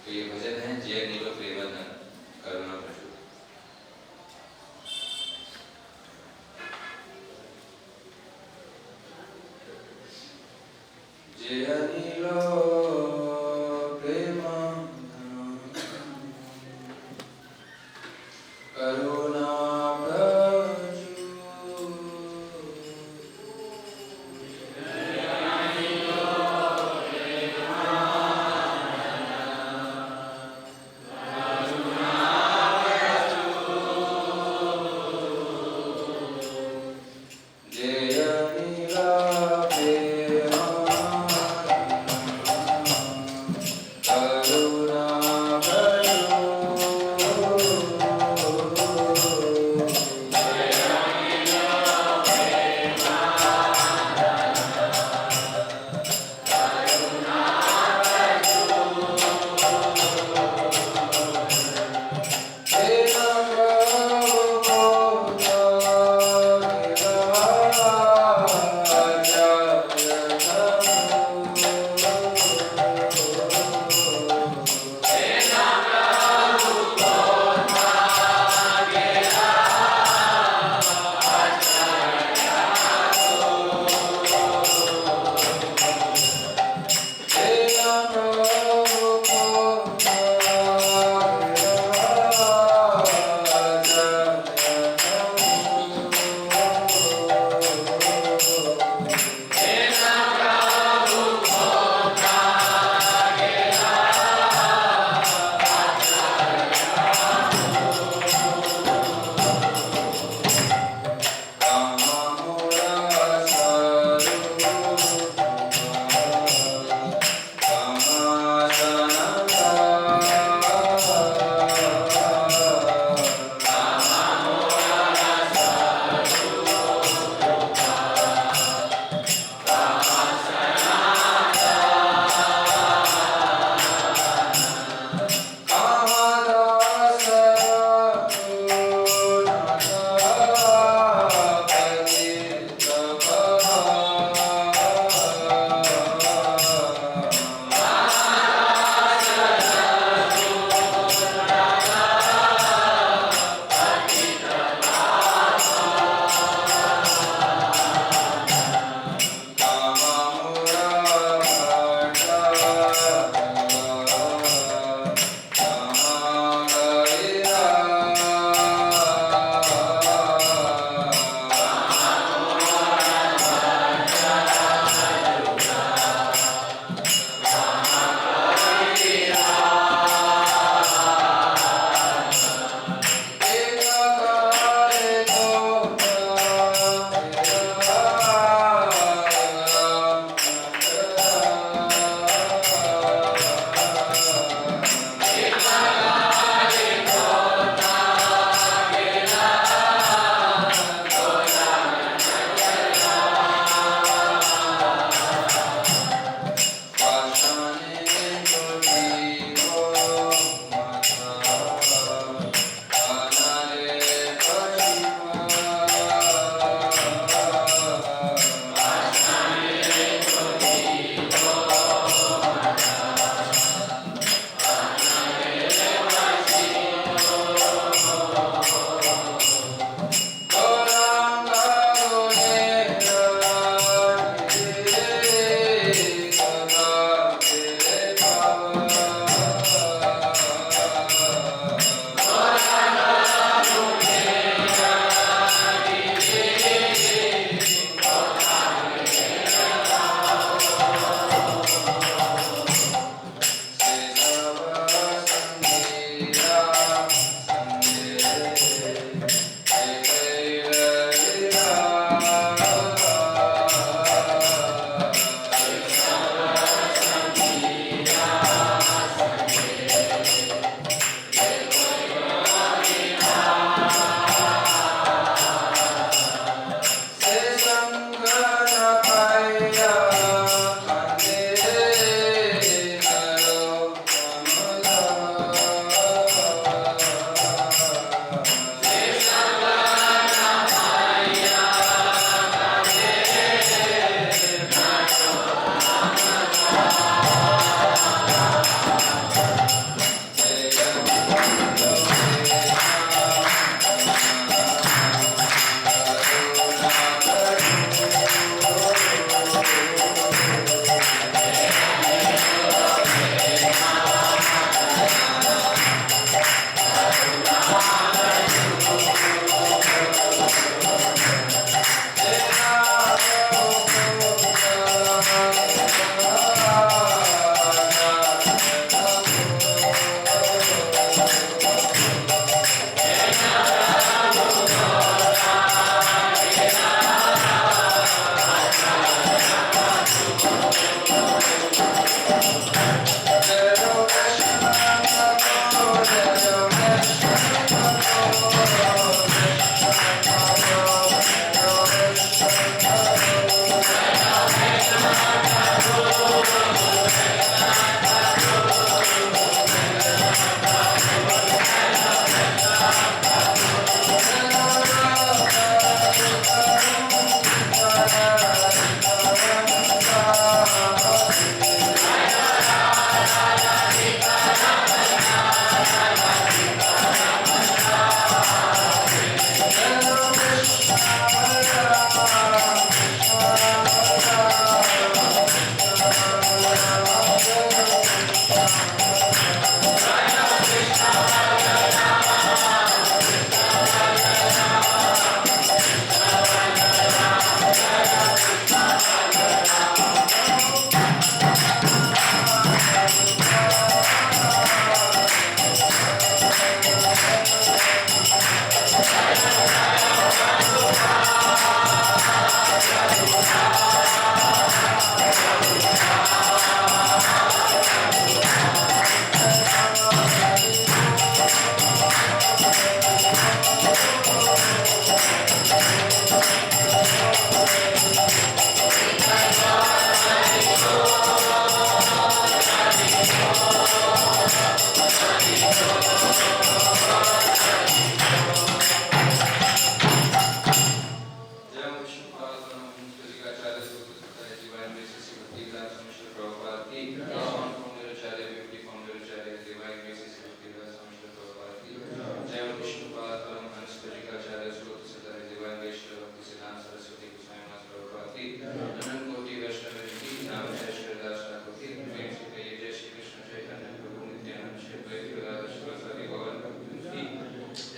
तो ये भजन है जय नीलो प्रेमधन करुणा प्रचुर। जय नीलो प्रेमधन करुणा जय नीला प्रेमधन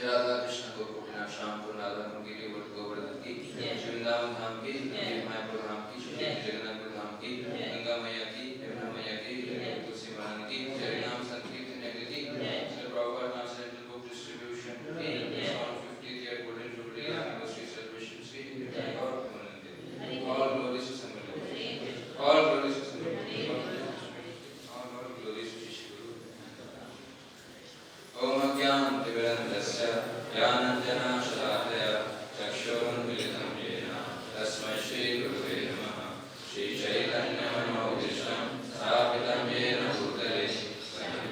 राधा कृष्ण गोकुलनाथ श्यामपुर राधा कुंडी गोवर्धन की, वृंदावन धाम की, मायापुर धाम की, जगन्नाथपुर धाम की, गंगा मैया की, यमुना मैया की, तुलसी महारानी की, हरि नाम संकीर्तन की, प्रभुपाद नाम सेंट्रल बुक डिस्ट्रीब्यूशन की, 50th year golden jubilee anniversary celebrations की, और all glories to Samguru, all glories to Samguru, all glories to Shri Guru. Om Ajnana-timirandasya ज्ञानाञ्जनशलाकया चक्षुरुन्मीलितं येन तस्मै श्रीगुरुवे नमः। श्रीचैतन्यमनोभीष्टं स्थापितं येन भूतले स्वयं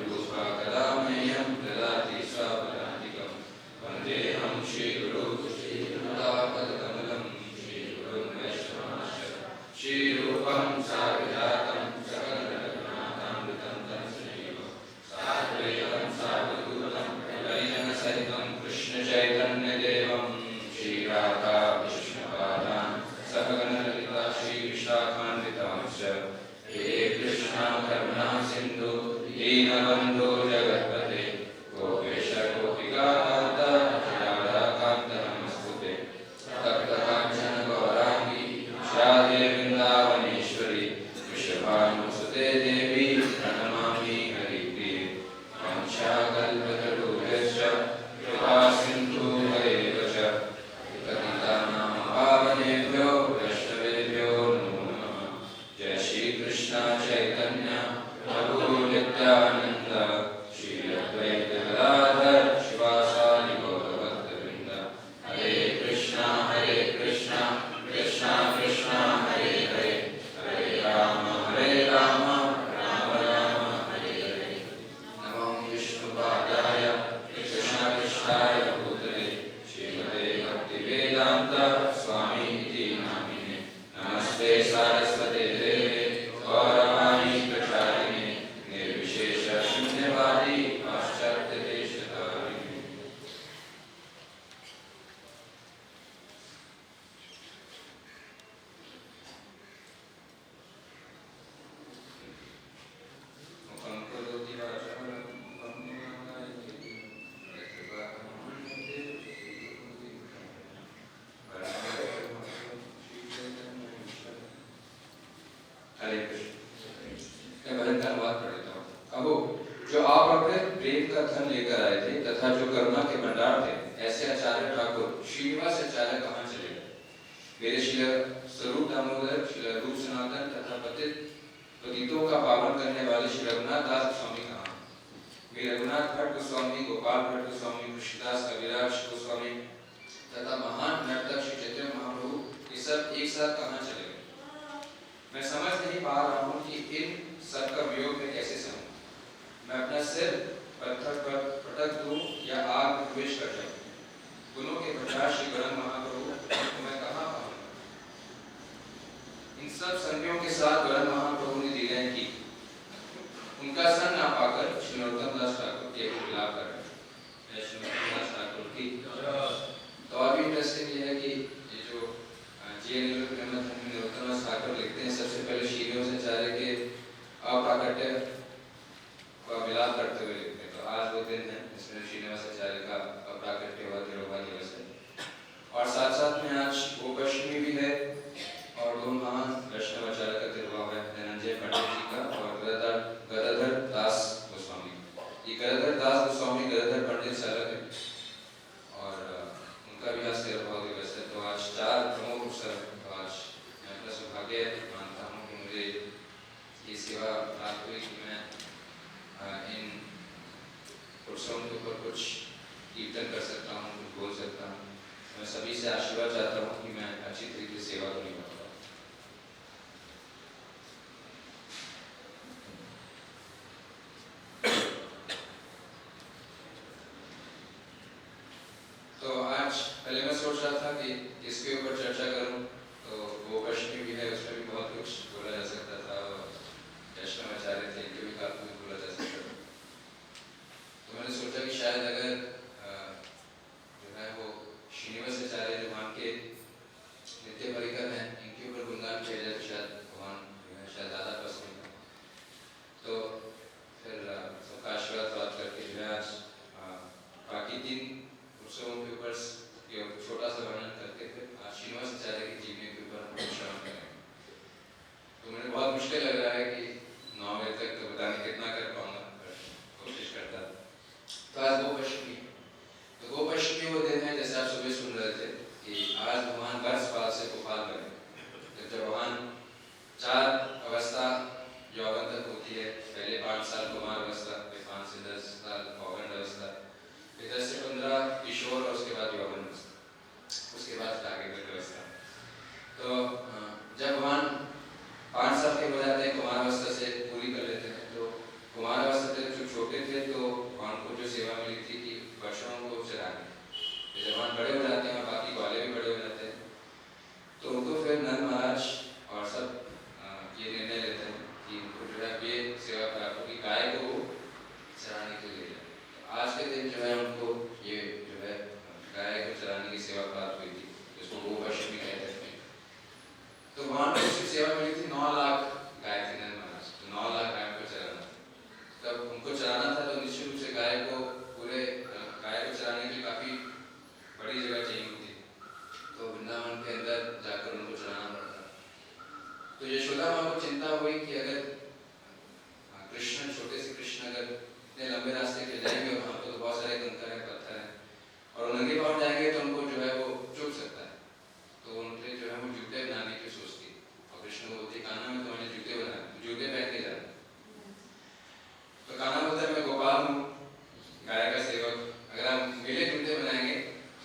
कदा मह्यं ददाति स्वपदान्तिकं। वन्देऽहं श्रीगुरुं श्रीयुतापदकमलं श्रीगुरुं वैष्णवांश्च श्रीरूपं साग्रजातं सकलजगन्नाथामृतं तत्सदैव साद्वैतं सावधूतं परिजनसहितं कृष्ण चैतन्य देवं श्रीराधा कृष्णपादान् सहगण ललिता श्री विशाखान्वितांश्च हे कृष्णा करुणा सिन्धु दीनबन्धो जगत्पते गोपेश गोपिकानाथ राधाकान्त नमस्तुते तप्तकाञ्चन गौराङ्गी राधे वृन्दावनेश्वरी वृषभानुसुते देवी प्रणमामि हरिप्रिये वंशाकल्पतरुभ्यश्च कृपा सिन्धु हरेव च पतितानां पावनेभ्यो वैष्णवेभ्यो नमो नमः। जय श्री कृष्ण चैतन्य प्रभु नित्यानंद श्री अद्वैत गदाधर शिवासादि गौरभक्तवृंद। हरे कृष्णा कृष्णा कृष्णा हरे हरे, हरे राम राम राम हरे हरे। नमो विष्णुपादाय कृष्णाय भूतले श्रीमते भक्तिवेदांत स्वामी इति नामिने। नमस्ते सारस्वते देवे गौरवाणी प्रचारिणे निर्विशेष शून्यवादी पाश्चात्य देशतारिणे। मुखं करोति वाचालं मुखं हरे कृष्ण। मैं भजन का अनुवाद पढ़ लेता हूँ। अहो, जो आप अपने प्रेम का धन लेकर आए थे तथा जो करुणा के भंडार थे, ऐसे आचार्य ठाकुर श्रीनिवास आचार्य कहाँ चले गए? मेरे श्री स्वरूप दामोदर, श्री रूप सनातन तथा पतितों का पावन करने वाले श्री रघुनाथ दास गोस्वामी कहाँ? वे रघुनाथ भट्ट गोस्वामी, गोपाल भट्ट गोस्वामी, कृष्णदास कविराज गोस्वामी तथा महान नर्तक श्री चैतन्य महाप्रभु ये सब एक साथ कहाँ चले गए? मैं समझ नहीं पा रहा हूँ कि इन सब का वियोग में कैसे सहूँ। मैं अपना सिर पत्थर पर पटक दूं या आग में प्रवेश कर जाऊं। गुणों के भंडार श्री गौरंग महाप्रभु को मैं कहाँ पाऊंगा? इन सब संज्ञों के साथ गौरंग महाप्रभु ने लीलाएं की। उनका सन ना पाकर श्री नरोत्तम दास ठाकुर के विलाप कर रहे हैं। श्री नरोत्तम दास ठाकुर की तो और भी इंटरेस्टिंग ये है कि ये जो नरोत्तम दास ठाकुर लिखते हैं, सबसे पहले श्रीनिवास आचार्य के अप्राकट्य का विलाप करते हुए लिखते हैं। तो आज वो दिन है जिसमें श्रीनिवास आचार्य का अप्राकट्य हुआ, तिरुभाग्य दिवस है। और साथ साथ में आज गोपाष्टमी भी है और दो महान वैष्णव आचार्य का तिरुभाव है, धनंजय पंडित जी का और गदाधर दास गोस्वामी। ये गदाधर दास गोस्वामी गदाधर पंडित से अलग है और उनका भी आज तिरुभाव दिवस है। तो आज 4 प्रमुख अवसर। तो आज मैं अपना सौभाग्य मानता हूँ कि मुझे ये सेवा प्राप्त हुई कि मैं इन उत्सवों के ऊपर कुछ कीर्तन कर सकता हूँ, कुछ बोल सकता हूँ। मैं सभी से आशीर्वाद चाहता हूँ कि मैं अच्छी तरीके से सेवा को निभा पाऊँ। तो आज पहले मैं सोच रहा था कि इसके ऊपर चर्चा करूं, तो वो प्रश्न भी है, उसमें भी बहुत कुछ बोला जा सकता था। वैष्णव आचार्य थे, इनके भी काफी कुछ बोला जा सकता था। तो मैंने सोचा कि शायद अगर जो है वो श्रीनिवास आचार्य जो वहाँ के नित्य परिकर हैं, इनके ऊपर गुणगान किया जाए तो शायद भगवान जो है शायद ज़्यादा पसंद है। तो फिर सबका आशीर्वाद प्राप्त करते के दिन जो है उनको ये जो है गाय को चराने की सेवा प्राप्त हुई थी, जिसको गोपश्यमी कहते थे। तो वहाँ पर उसकी सेवा मिली थी 9 लाख गाय थी महाराज, तो 9 लाख गाय को चराना। तब उनको चराना था तो निश्चित रूप से गाय को चराने के लिए काफ़ी बड़ी जगह चाहिए होती, तो वृंदावन के अंदर जाकर उनको चराना पड़ता। तो यशोदा माँ को चिंता हुई कि अगर कृष्ण, छोटे से कृष्ण अगर इतने लंबे रास्ते के जाएंगे और वहाँ पर तो बहुत सारे कंकर हैं, पत्थर हैं, और नंगे पाँव जाएंगे तो उनको जो है वो चुभ सकता है, तो उनके जो है वो जूते बनाने की सोचती। और कृष्ण को बोलती कान्हा में तुम्हारे जूते बनाए, जूते पहन के जाए। तो कान्हा बोलता है मैं गोपाल हूँ, गाय का सेवक, अगर आप मेरे जूते बनाएंगे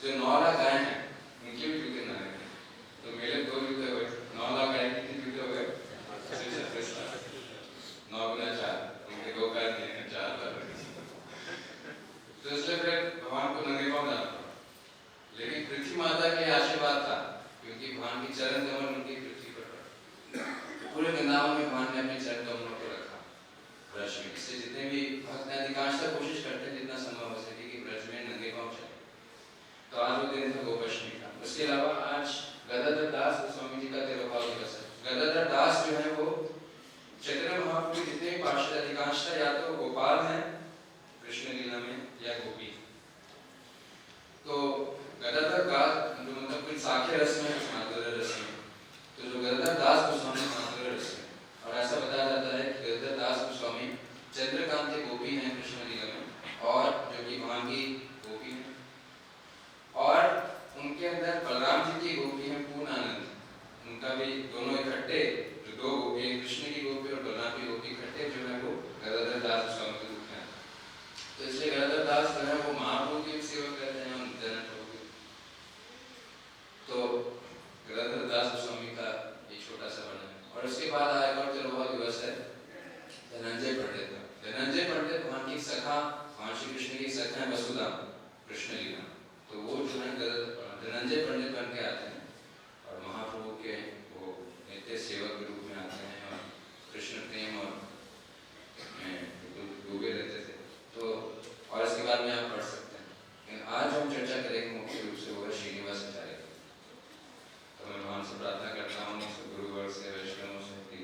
जो 9 लाख गाय हैं उनके भी जूते बनाएंगे, तो मेरे 2 जूते हुए, 9 लाख गाय के जूते हो गए 9 गुना 4, उनके 2 पैर हैं 4 पैर। तो इसलिए फिर भगवान को नंगे पाँव जाना पड़ा, लेकिन पृथ्वी माता के आशीर्वाद था, क्योंकि भगवान की चरण कमल उनकी पृथ्वी पर पड़ा। पूरे वृंदावन में भगवान ने अपने चरण कमलों को रखा ब्रज में, इससे जितने भी भक्त हैं अधिकांशतः कोशिश करते हैं जितना संभव हो सके कि ब्रज में नंगे पाँव चले। तो आज वो दिन था गोपष्टमी का। उसके अलावा आज गदाधर दास गोस्वामी जी का तिरुभाव दिवस है। गदाधर दास जो है वो चैतन्य महाप्रभु के जितने भी पार्षद अधिकांशतः या तो गोपाल हैं कृष्ण लीला में या गोपी। तो गदाधर दास जो मतलब कुछ साख्य रस में, माधुर्य रस में, तो जो गदाधर दास गोस्वामी माधुर्य रस में, और ऐसा बताया जाता है कि गदाधर दास गोस्वामी चंद्रकांत के गोपी हैं कृष्ण लीला में, और जो कि वहाँ की गोपी हैं, और उनके अंदर बलराम जी की गोपी है पूर्ण आनंद, उनका भी दोनों इकट्ठे, जो 2 गोपी हैं कृष्ण की गोपी और बलराम की गोपी इकट्ठे जो है वो गदाधर दास गोस्वामी के रूप में। तो इसलिए गदाधर दास जो है वो महाप्रभु की सेवा करते हैं और जनन प्रभु की। तो गदाधर दास गोस्वामी का एक छोटा सा वर्णन है। और उसके बाद आया और तिरुभाव दिवस है धनंजय पंडित का। धनंजय पंडित वहाँ की सखा, वहाँ श्री कृष्ण की सखा है वसुधा कृष्ण लीला, तो वो जो है धनंजय पंडित बन के आते हैं और महाप्रभु के वो नित्य सेवक के रूप में आते हैं और कृष्ण प्रेम और डूबे रहते थे। तो और इसके बाद में आप पढ़ सकते हैं, लेकिन आज हम चर्चा करेंगे मुख्य रूप से वो है श्रीनिवास आचार्य। तो मैं भगवान से प्रार्थना करता हूँ गुरुवर्ग से, वैष्णवों से कि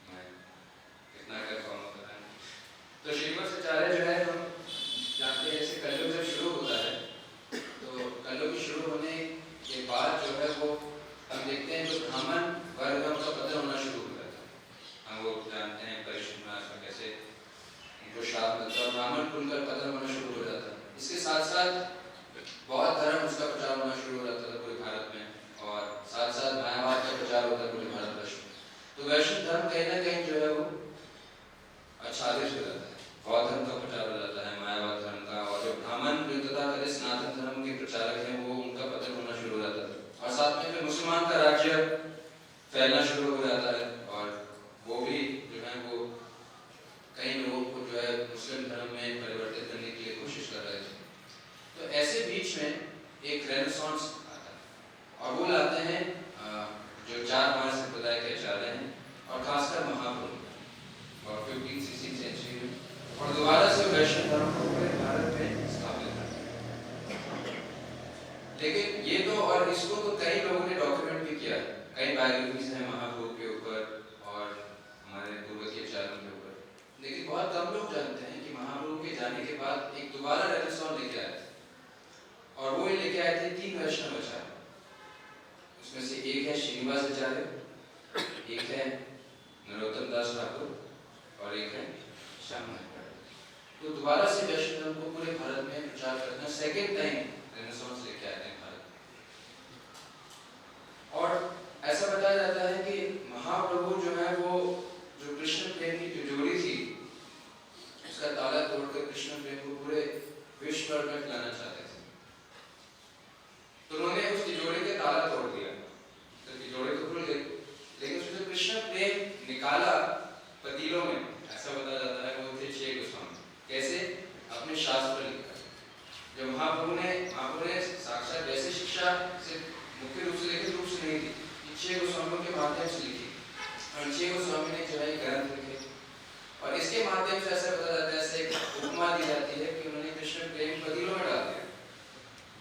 मैं कितना कर पाऊँ पता नहीं। तो श्रीनिवास आचार्य जो है हम जानते हैं जैसे कलयुग जब शुरू होता है तो कलयुग शुरू होने के बाद जो है वो हम देखते हैं जो ब्राह्मण वर्ग का पतन होना शुरू हो जाता है। हम वो जानते हैं परिश्रम में कैसे उनको श्राप मिलता है और ब्राह्मण कुल का पतन होना शुरू हो जाता है। इसके साथ साथ बौद्ध धर्म उसका प्रचार होना शुरू हो जाता था पूरे भारत में, और साथ साथ मायावाद का प्रचार होता है पूरे भारतवर्ष में। तो वैष्णव धर्म कहीं ना कहीं जो है वो आच्छादित हो जाता है, बौद्ध धर्म का प्रचार हो जाता है, मायावाद धर्म का, और जो ब्राह्मण तथा सनातन धर्म के प्रचारक हैं वो उनका पतन होना शुरू हो जाता है। और साथ में फिर मुसलमान का राज्य फैलना शुरू हो जाता है और वो भी जो है वो कई लोगों को जो है मुस्लिम धर्म में परिवर्तित करने के लिए कोशिश कर रहे थे। तो ऐसे बीच में एक रेनेसांस आता है और वो लाते हैं जो 4-5 संप्रदाय के आचार्य हैं और खासकर महाप्रभु और 15th-16th सेंचुरी में, और दोबारा से वैष्णव धर्म को पूरे भारत में स्थापित करते हैं। लेकिन ये तो, और इसको तो कई लोगों ने डॉक्यूमेंट भी किया, कई बायोग्राफीज हैं महाप्रभु के ऊपर और हमारे पूर्व के आचार्यों के ऊपर, लेकिन बहुत कम लोग जानते हैं कि महाप्रभु के जाने के बाद एक दोबारा रेनेसांस लेके आए थे, और वो लेके आए थे 3 वैष्णव आचार्य। उसमें से एक है श्रीनिवास आचार्य, एक है नरोत्तम दास ठाकुर और एक है श्याम नारायण। तो दोबारा से वैष्णव धर्म को पूरे भारत में प्रचार करना सेकेंड टाइम रेनेसांस लेके आए हैं भारत। और ऐसा बताया जाता है कि महाप्रभु जो है वो जो कृष्ण प्रेम की जो जोड़ी थी उसका ताला तोड़कर कृष्ण प्रेम को पूरे विश्व भर में फैलाना चाहते थे। तो उन्होंने उस तिजोरी के ताला तोड़ दिया, तो तिजोरी तो खुल गई, लेकिन उसमें जो कृष्ण प्रेम निकाला पतीलों में, ऐसा बताया जाता है वो थे 6 गोस्वामी। कैसे? अपने शास्त्र लिखकर। जब महाप्रभु ने साक्षात वैसे शिक्षा से मुख्य रूप से लिखित रूप से नहीं थी, 6 गोस्वामियों के माध्यम से लिखी, और 6 गोस्वामी ने जो है ग्रंथ लिखे, और इसके माध्यम से ऐसा बताया जाता है, ऐसे उपमा दी जाती है कि उन्होंने कृष्ण प्रेम पतीलों में डाल दिया,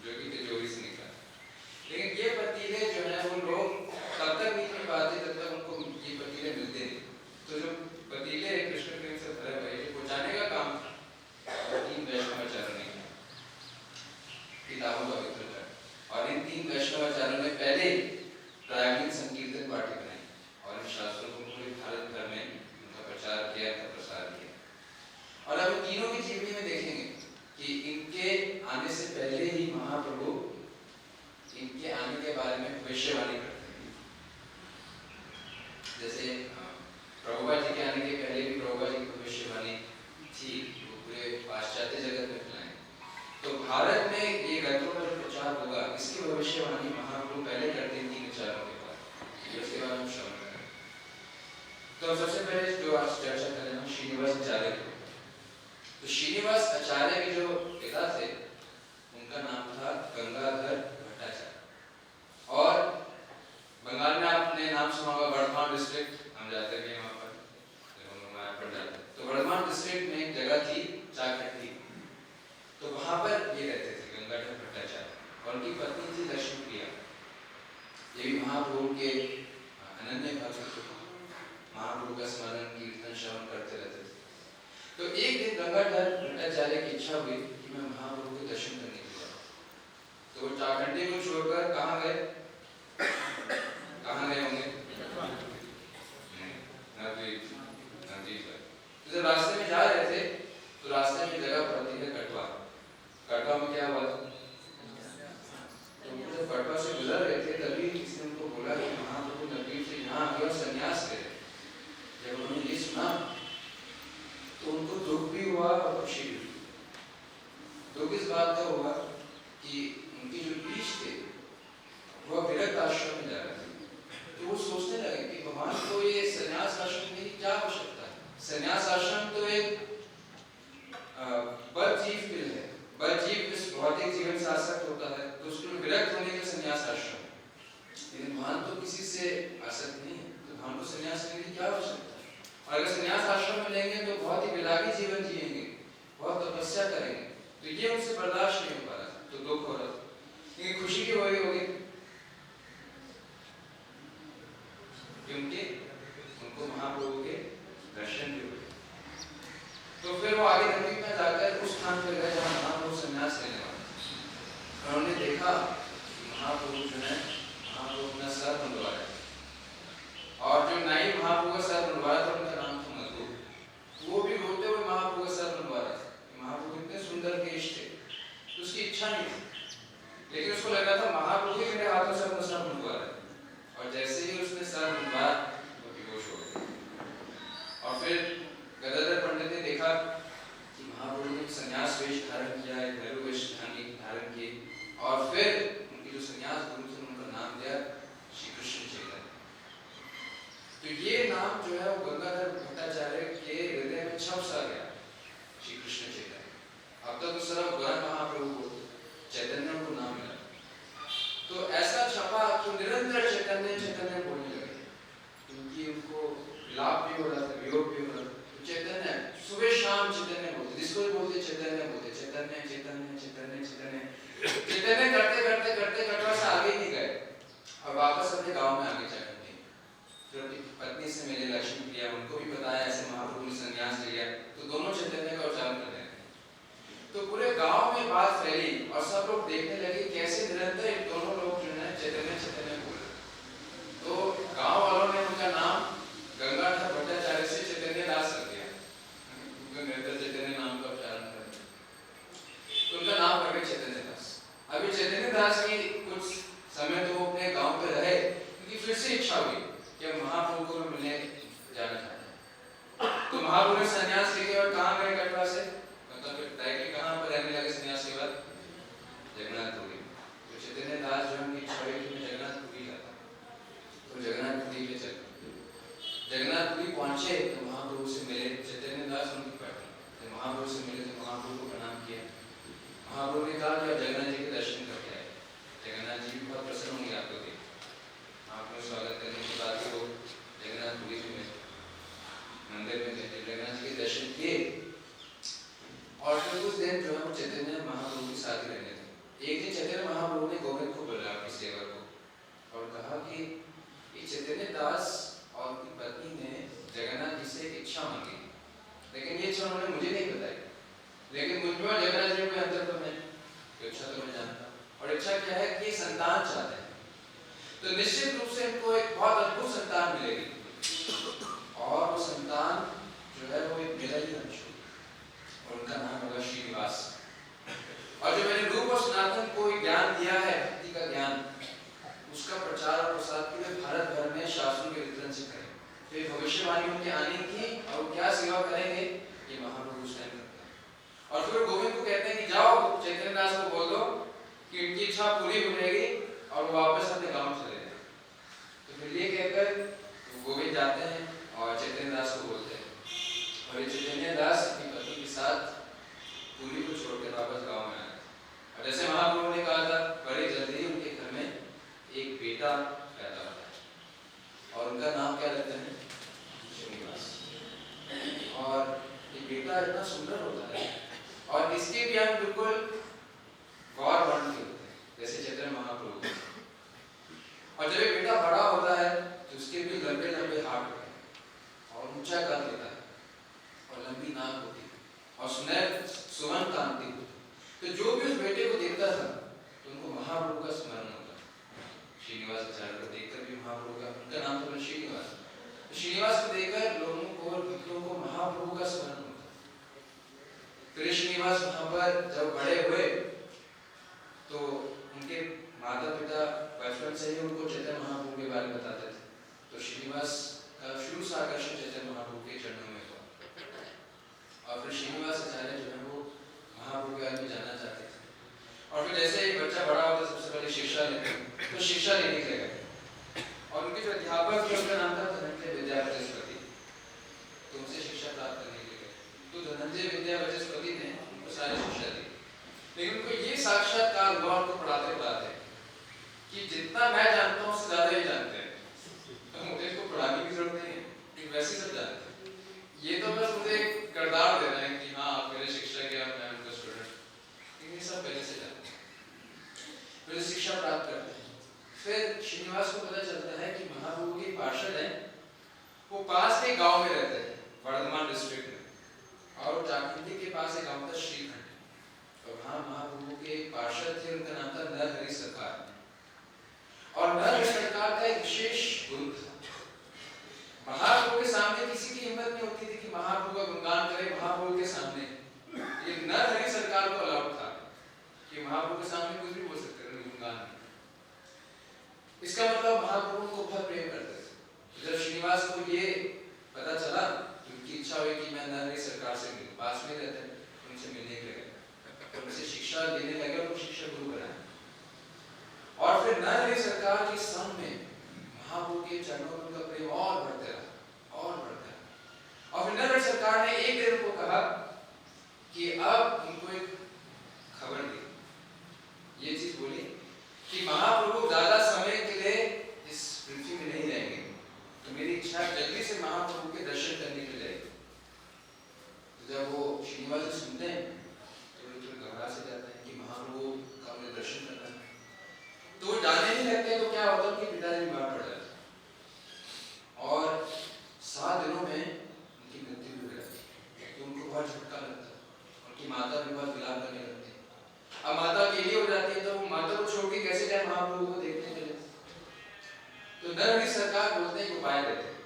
जो कि तिजोरी से निकला। लेकिन ये पतीले जो है वो लोग तब तक नहीं पाते जब तक उनको ये पतीले मिलते नहीं। तो जो पतीले कृष्ण प्रेम से भरे हुए पहुंचाने का काम 3 वैष्णवाचार्यों ने किया, किताबों का वितरण। और इन 3 वैष्णवाचार्यों ने पहले ट्रैवलिंग संकीर्तन पार्टी बनाई और इन शास्त्रों को पूरे भारत भर में उनका प्रचार किया, प्रसार किया। और अब तीनों की जीवनी में देखेंगे कि इनके आने से पहले ही महाप्रभु इनके आने के बारे में भविष्यवाणी करते हैं। जैसे प्रभुपाद जी के आने के पहले भी प्रभुपाद जी की भविष्यवाणी थी, वो पूरे पाश्चात्य जगत में फैलाई। तो भारत में ये ग्रंथों का जो प्रचार होगा, इसकी भविष्यवाणी महाप्रभु पहले करते हैं 3 विचारों के बाद। इसके बाद हम श्रवण करें। तो सबसे पहले जो आज चर्चा कर रहे हैं श्रीनिवास आचार्य की। तो श्रीनिवास आचार्य के जो पिता थे उनका नाम था गंगाधर भट्टाचार्य। और बंगाल में आपने नाम सुना होगा बर्धमान डिस्ट्रिक्ट, हम जाते भी वहाँ पर जब हम वहाँ पर जाते। तो बर्धमान डिस्ट्रिक्ट में एक जगह थी चाकटी, तो वहाँ पर ये रहते थे गंगाधर भट्टाचार्य। और उनकी पत्नी थी लक्ष्मीप्रिया। ये भी महाप्रभु के अनन्य भक्त, महाप्रभु का स्मरण कीर्तन श्रवण करते रहते थे। तो एक दिन गंगाधर भट्टाचार्य की इच्छा हुई कि मैं महाप्रभु के दर्शन करने के लिए जाऊं। तो वो चाकंडी को छोड़कर कहाँ गए? कहाँ गए होंगे? नवद्वीप। तो जब रास्ते में जा रहे थे तो रास्ते में जगह पड़ती है कटवा। कटवा में क्या हुआ? तो जब कटवा से गुजर रहे थे तभी किसी ने उनको बोला कि महाप्रभु नवद्वीप से यहाँ आगे और संन्यास करें। जब उन्होंने ये सुना तो उनको दुख भी हुआ और खुशी भी हुई। दुख इस बात का हुआ कि उनकी जो ईश थे वह विरक्त आश्रम में जा रहे थे। तो वो सोचने लगे कि भगवान को ये संन्यास आश्रम की क्या आवश्यकता है? संन्यास आश्रम तो एक बद्धजीव पिल है, बद्धजीव इस भौतिक जीवन से आसक्त होता है, तो उसको विरक्त होने का संन्यास आश्रम। लेकिन भगवान तो किसी से आसक्त नहीं है, तो भगवान को संन्यास लेने की क्या आवश्यकता है? और अगर संन्यास आश्रम में लेंगे तो बहुत ही विलागी जीवन जिएंगे, बहुत तपस्या करेंगे, तो ये उनसे बर्दाश्त नहीं हो पा रहा, तो दुख हो रहा। लेकिन खुशी की होगी क्योंकि उनको महाप्रभु के दर्शन भी हुए। तो फिर वो आगे नदी में जाकर उस स्थान पर गए जहाँ महाप्रभु संन्यास लेने वाले। उन्होंने देखा महाप्रभु जो है महाप्रभु अपना सर मुंडवाया, और जो नाई महाप्रभु का सर मुंडवाया था उनका नाम था मधु। वो भी रोते हुए महाप्रभु का सर मुंडवा रहा था। महाप्रभु इतने सुंदर केश थे, तो उसकी इच्छा नहीं थी, लेकिन उसको लग रहा था महाप्रभु के मेरे हाथों से अपना सर मुंडवा रहा है। और जैसे ही उसने सर मुंडवाया वो बेहोश हो गया। और फिर गदाधर पंडित ने देखा कि महाप्रभु ने संन्यास वेश धारण किया है, भैरव वेश धारण किए, और फिर उनकी जो संन्यास गुरु थे उनका नाम दिया श्री कृष्ण चैतन्य। तो ये नाम जो है वो गंगाधर भट्टाचार्य के हृदय में छप सा गया, श्री कृष्ण चैतन्य। अब तक तो सिर्फ गौर महाप्रभु को चैतन्य को नाम मिला, तो ऐसा छपा कि निरंतर चैतन्य चैतन्य बोलने लगे, क्योंकि उनको लाभ भी हो रहा था, वियोग भी हो रहा था। तो चैतन्य सुबह शाम चैतन्य बोलते, जिसको भी बोलते चैतन्य बोलते, चैतन्य चैतन्य चैतन्य चैतन्य चैतन्य करते करते करते कटवा से आगे नहीं गए और वापस अपने गांव में आगे चले गए। फिर अपनी पत्नी से मिले लक्ष्मीप्रिया, उनको भी बताया ऐसे महाप्रभु ने संन्यास लिया, तो दोनों चैतन्य का उच्चारण कर रहे हैं। तो पूरे गांव में बात फैली और सब लोग देखने लगे कैसे निरंतर इन दोनों लोग जो है चैतन्य चैतन्य बोल रहे। तो गांव वालों ने उनका नाम गंगाधर भट्टाचार्य से चैतन्य दास रख दिया, निरंतर चैतन्य नाम का उच्चारण कर। तो उनका नाम रख गया चैतन्य दास। अभी चैतन्य दास की कुछ समय तो वो अपने गांव पे रहे, उनकी फिर से इच्छा हुई कि महाप्रभु को मिलने जाना चाहते। तो महाप्रभु ने संन्यास लेके और कहाँ गए कटवा से, मतलब डायरेक्टली कहाँ पर रहने लगे संन्यास के बाद? जगन्नाथपुरी। तो चैतन्य दास जो उनकी इच्छा हुई कि मैं जगन्नाथपुरी जाता, तो जगन्नाथपुरी ले चल। जगन्नाथपुरी पहुंचे तो महाप्रभु से मिले चैतन्य दास उनकी पत्नी। तो महाप्रभु से मिले तो महाप्रभु को प्रणाम किया। महाप्रभु ने कहा कि आप जगन्नाथ जी के दर्शन करके आए, जगन्नाथ जी भी बहुत प्रसन्न होंगे आपको देख। आपको स्वागत करने के बाद वो जगन्नाथपुरी में मंदिर में गए, जगन्नाथ जी के दर्शन किए। और फिर कुछ दिन जो है चैतन्य एक दिन चैतन्य महाप्रभु ने गोविंद को बुलाया अपनी सेवा को और कहा कि ये चैतन्य दास और उनकी पत्नी ने जगन्नाथ जी से एक इच्छा मांगी, लेकिन ये इच्छा उन्होंने मुझे नहीं बताई, लेकिन मुझ में जगन्नाथ जी को अंदर तो मैं इच्छा तो मैं जानता हूँ, और इच्छा क्या है कि संतान चाहते हैं, तो निश्चित रूप से इनको एक बहुत अद्भुत संतान मिलेगी, और वो संतान जो है वो एक मेरा ही अंश और उनका नाम होगा श्रीनिवास। और जो मैंने रूप और सनातन को ज्ञान दिया है, भक्ति का ज्ञान, उसका प्रचार और प्रसार के लिए भारत भर में शास्त्रों के वितरण से करें। तो ये भविष्यवाणी उनके आने की और क्या सेवा करेंगे ये महाप्रभु स्वयं करते हैं। और फिर गोविंद को कहते हैं कि जाओ चैतन्य दास को बोल दो कि उनकी इच्छा पूरी हो जाएगी और वो वापस अपने गांव चले जाए। तो फिर ये कहकर गोविंद जाते हैं और चैतन्य दास को बोलते हैं, और ये चैतन्य दास अपनी पत्नी के साथ पूरी को छोड़कर वापस गांव में आए। और जैसे महाप्रभु ने कहा था, बड़ी जल्दी उनके घर में एक बेटा पैदा होता है और उनका नाम क्या रखते हैं? श्रीनिवास। और ये बेटा इतना सुंदर होता है और इसके भी हम बिल्कुल गौर वर्ण के होते हैं जैसे चैतन्य महाप्रभु। और जब ये बेटा बड़ा होता है तो उसके भी लंबे लंबे हाथ होते हैं और ऊंचा कद लेता है और लंबी नाक होती है और सुनहरे सुवर्ण कांति होती है। तो जो भी उस बेटे को देखता था तो उनको महाप्रभु का स्मरण होता। श्रीनिवास आचार्य को देखकर भी महाप्रभु का, उनका नाम तो श्रीनिवास, तो श्रीनिवास को देखकर लोगों को और भक्तों को महाप्रभु का स्मरण होता। फिर श्रीनिवास वहां पर जब बड़े हुए तो उनके माता पिता बचपन से ही उनको चैतन्य महाप्रभु के बारे में बताते थे। तो श्रीनिवास का शुरू से आकर्षण चैतन्य महाप्रभु के चरणों में हुआ और फिर श्रीनिवास आचार्य जो है वो महाप्रभु के बारे में जानना चाहते थे। और फिर जैसे एक बच्चा बड़ा होता है सबसे पहले शिक्षा लेते हैं, तो शिक्षा लेने के लिए और उनके जो अध्यापक थे उनका नाम था धनंजय विद्या बचस्पति, तो उनसे शिक्षा प्राप्त करने के लिए तो धनंजय विद्या बचस्पति ने उनको सारी शिक्षा दी। लेकिन उनको ये साक्षात्कार हुआ उनको पढ़ाते पढ़ाते कि जितना मैं जानता हूँ उससे ज्यादा ही जानते हैं, तो मुझे इसको पढ़ाने की जरूरत नहीं है, वैसे सब जानते हैं, ये तो बस मुझे किरदार दे रहे हैं कि हाँ आप मेरे शिक्षा के मैं उनका स्टूडेंट, लेकिन ये सब पहले से जानते हैं, फिर शिक्षा प्राप्त करते हैं। फिर श्रीनिवास को पता चलता है कि महाप्रभु के पार्षद हैं वो पास के गांव में रहते हैं वर्धमान डिस्ट्रिक्ट में, और चाकंदी के पास एक गांव था श्रीखंड, तो वहाँ महाप्रभु के पार्षद थे, उनका नाम था नरहरि सरकार। और नरहरि सरकार का एक विशेष गुण था, महाप्रभु के सामने किसी की हिम्मत नहीं होती थी कि महाप्रभु का गुणगान करे महाप्रभु के सामने। ये नरहरि सरकार को अलाउड था कि महाप्रभु के सामने कुछ भी बोल सकते थे गुणगान में। इसका मतलब महाप्रभु को बहुत प्रेम करते थे। जब श्रीनिवास को ये पता चला तो उनकी इच्छा हुई कि मैं नरहरि सरकार से मिलूं, पास में रहते हैं, उनसे मिलने के लिए उनसे शिक्षा लेने लगे और शिक्षा गुरु बनाए। और फिर नरहरि सरकार के संग में महाप्रभु के चरणों में उनका प्रेम और बढ़ते रहा और बढ़ते रहा। और फिर नरहरि सरकार ने एक दिन उनको कहा कि अब उनको एक खबर दी, ये चीज बोली कि महाप्रभु ज्यादा समय के लिए इस पृथ्वी में नहीं रहेंगे, तो मेरी इच्छा जल्दी से महाप्रभु के दर्शन करने के लिए। तो जब वो श्रीनिवास जी सुनते हैं तो वे घबरा से जाते हैं कि महाप्रभु का उन्हें दर्शन करना है, तो वो जाने नहीं लगते। तो क्या होता है कि पिताजी बीमार पड़ जाते और 7 दिनों में उनकी मृत्यु हो जाती, तो उनको बहुत झटका लगता है, उनकी माता भी बहुत विलाप करने लगती है। अब माता अकेली हो जाती है तो माता को छोड़ के कैसे जाए महाप्रभु को देखने के लिए। तो नरहरि सरकार बोलते हैं उपाय देते हैं,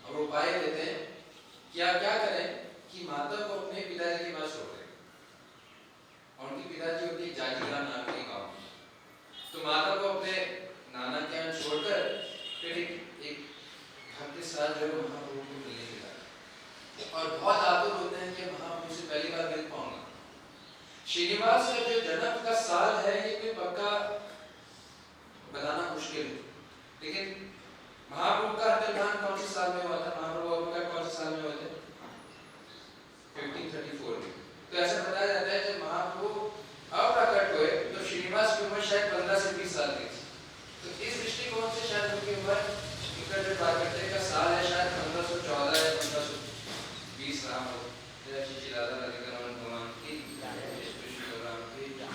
और उपाय देते हैं क्या क्या करें कि माता को अपने पिताजी के पास छोड़ दें, और उनकी पिताजी होती है जाजीराम नाम के गाँव में, तो माता को अपने नाना के यहाँ छोड़कर फिर एक भक्त के साथ जो महाप्रभु को मिलने के लिए, और बहुत आतुर होते हैं कि महाप्रभु से पहली बार मिल पाऊंगा। श्रीनिवास का जो जन्म का साल है ये कोई पक्का बताना मुश्किल है, लेकिन महाप्रभु का अंतर्धान कौन से साल में हुआ था, महाप्रभु का कौन से साल में हुआ था? 1534 में। तो ऐसा बताया जाता है जब महाप्रभु अप्रकट हुए तो श्रीनिवास की उम्र शायद 15 से 20 साल की थी। तो इस दृष्टिकोण से शायद उनकी उम्र, उनका जो प्राकट्य का साल है शायद 1514 या 1520 रहा हो। जय श्री राधा राधिका रमन भगवान की, जय श्री राम की, जय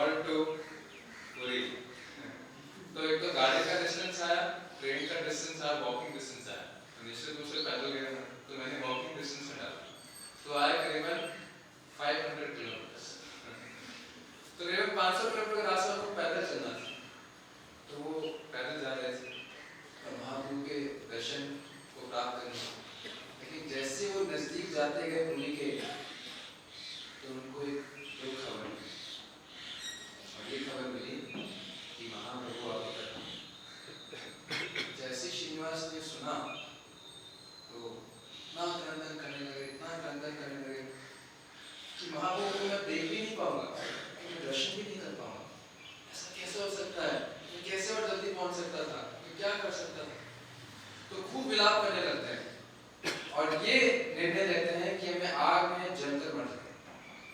बेंगल टू पुरी। तो एक तो गाड़ी का डिस्टेंस आया, ट्रेन का डिस्टेंस आया, वॉकिंग डिस्टेंस आया। तो निश्चित रूप से पैदल गया था, तो मैंने वॉकिंग डिस्टेंस में डाला, तो आया करीबन 500 किलोमीटर। तो करीबन 500 किलोमीटर का रास्ता उनको पैदल चलना था, तो वो पैदल जा रहे थे और महाप्रभु के दर्शन को प्राप्त करने। लेकिन जैसे वो नजदीक जाते गए पुरी के, तो उनको एक जो खबर मिली, और ये खबर मिली कि महाप्रभु आपके जैसे श्रीनिवास ने सुना तो इतना क्रंदन करने लगे, इतना क्रंदन करने लगे कि महाप्रभु को मैं देख भी नहीं पाऊंगा, मैं दर्शन भी नहीं कर पाऊंगा। ऐसा कैसे हो सकता है, मैं कैसे और जल्दी पहुंच सकता था, मैं क्या कर सकता था। तो खूब विलाप करने लगते हैं और ये निर्णय लेते हैं कि मैं आग में जलकर मर सकूं,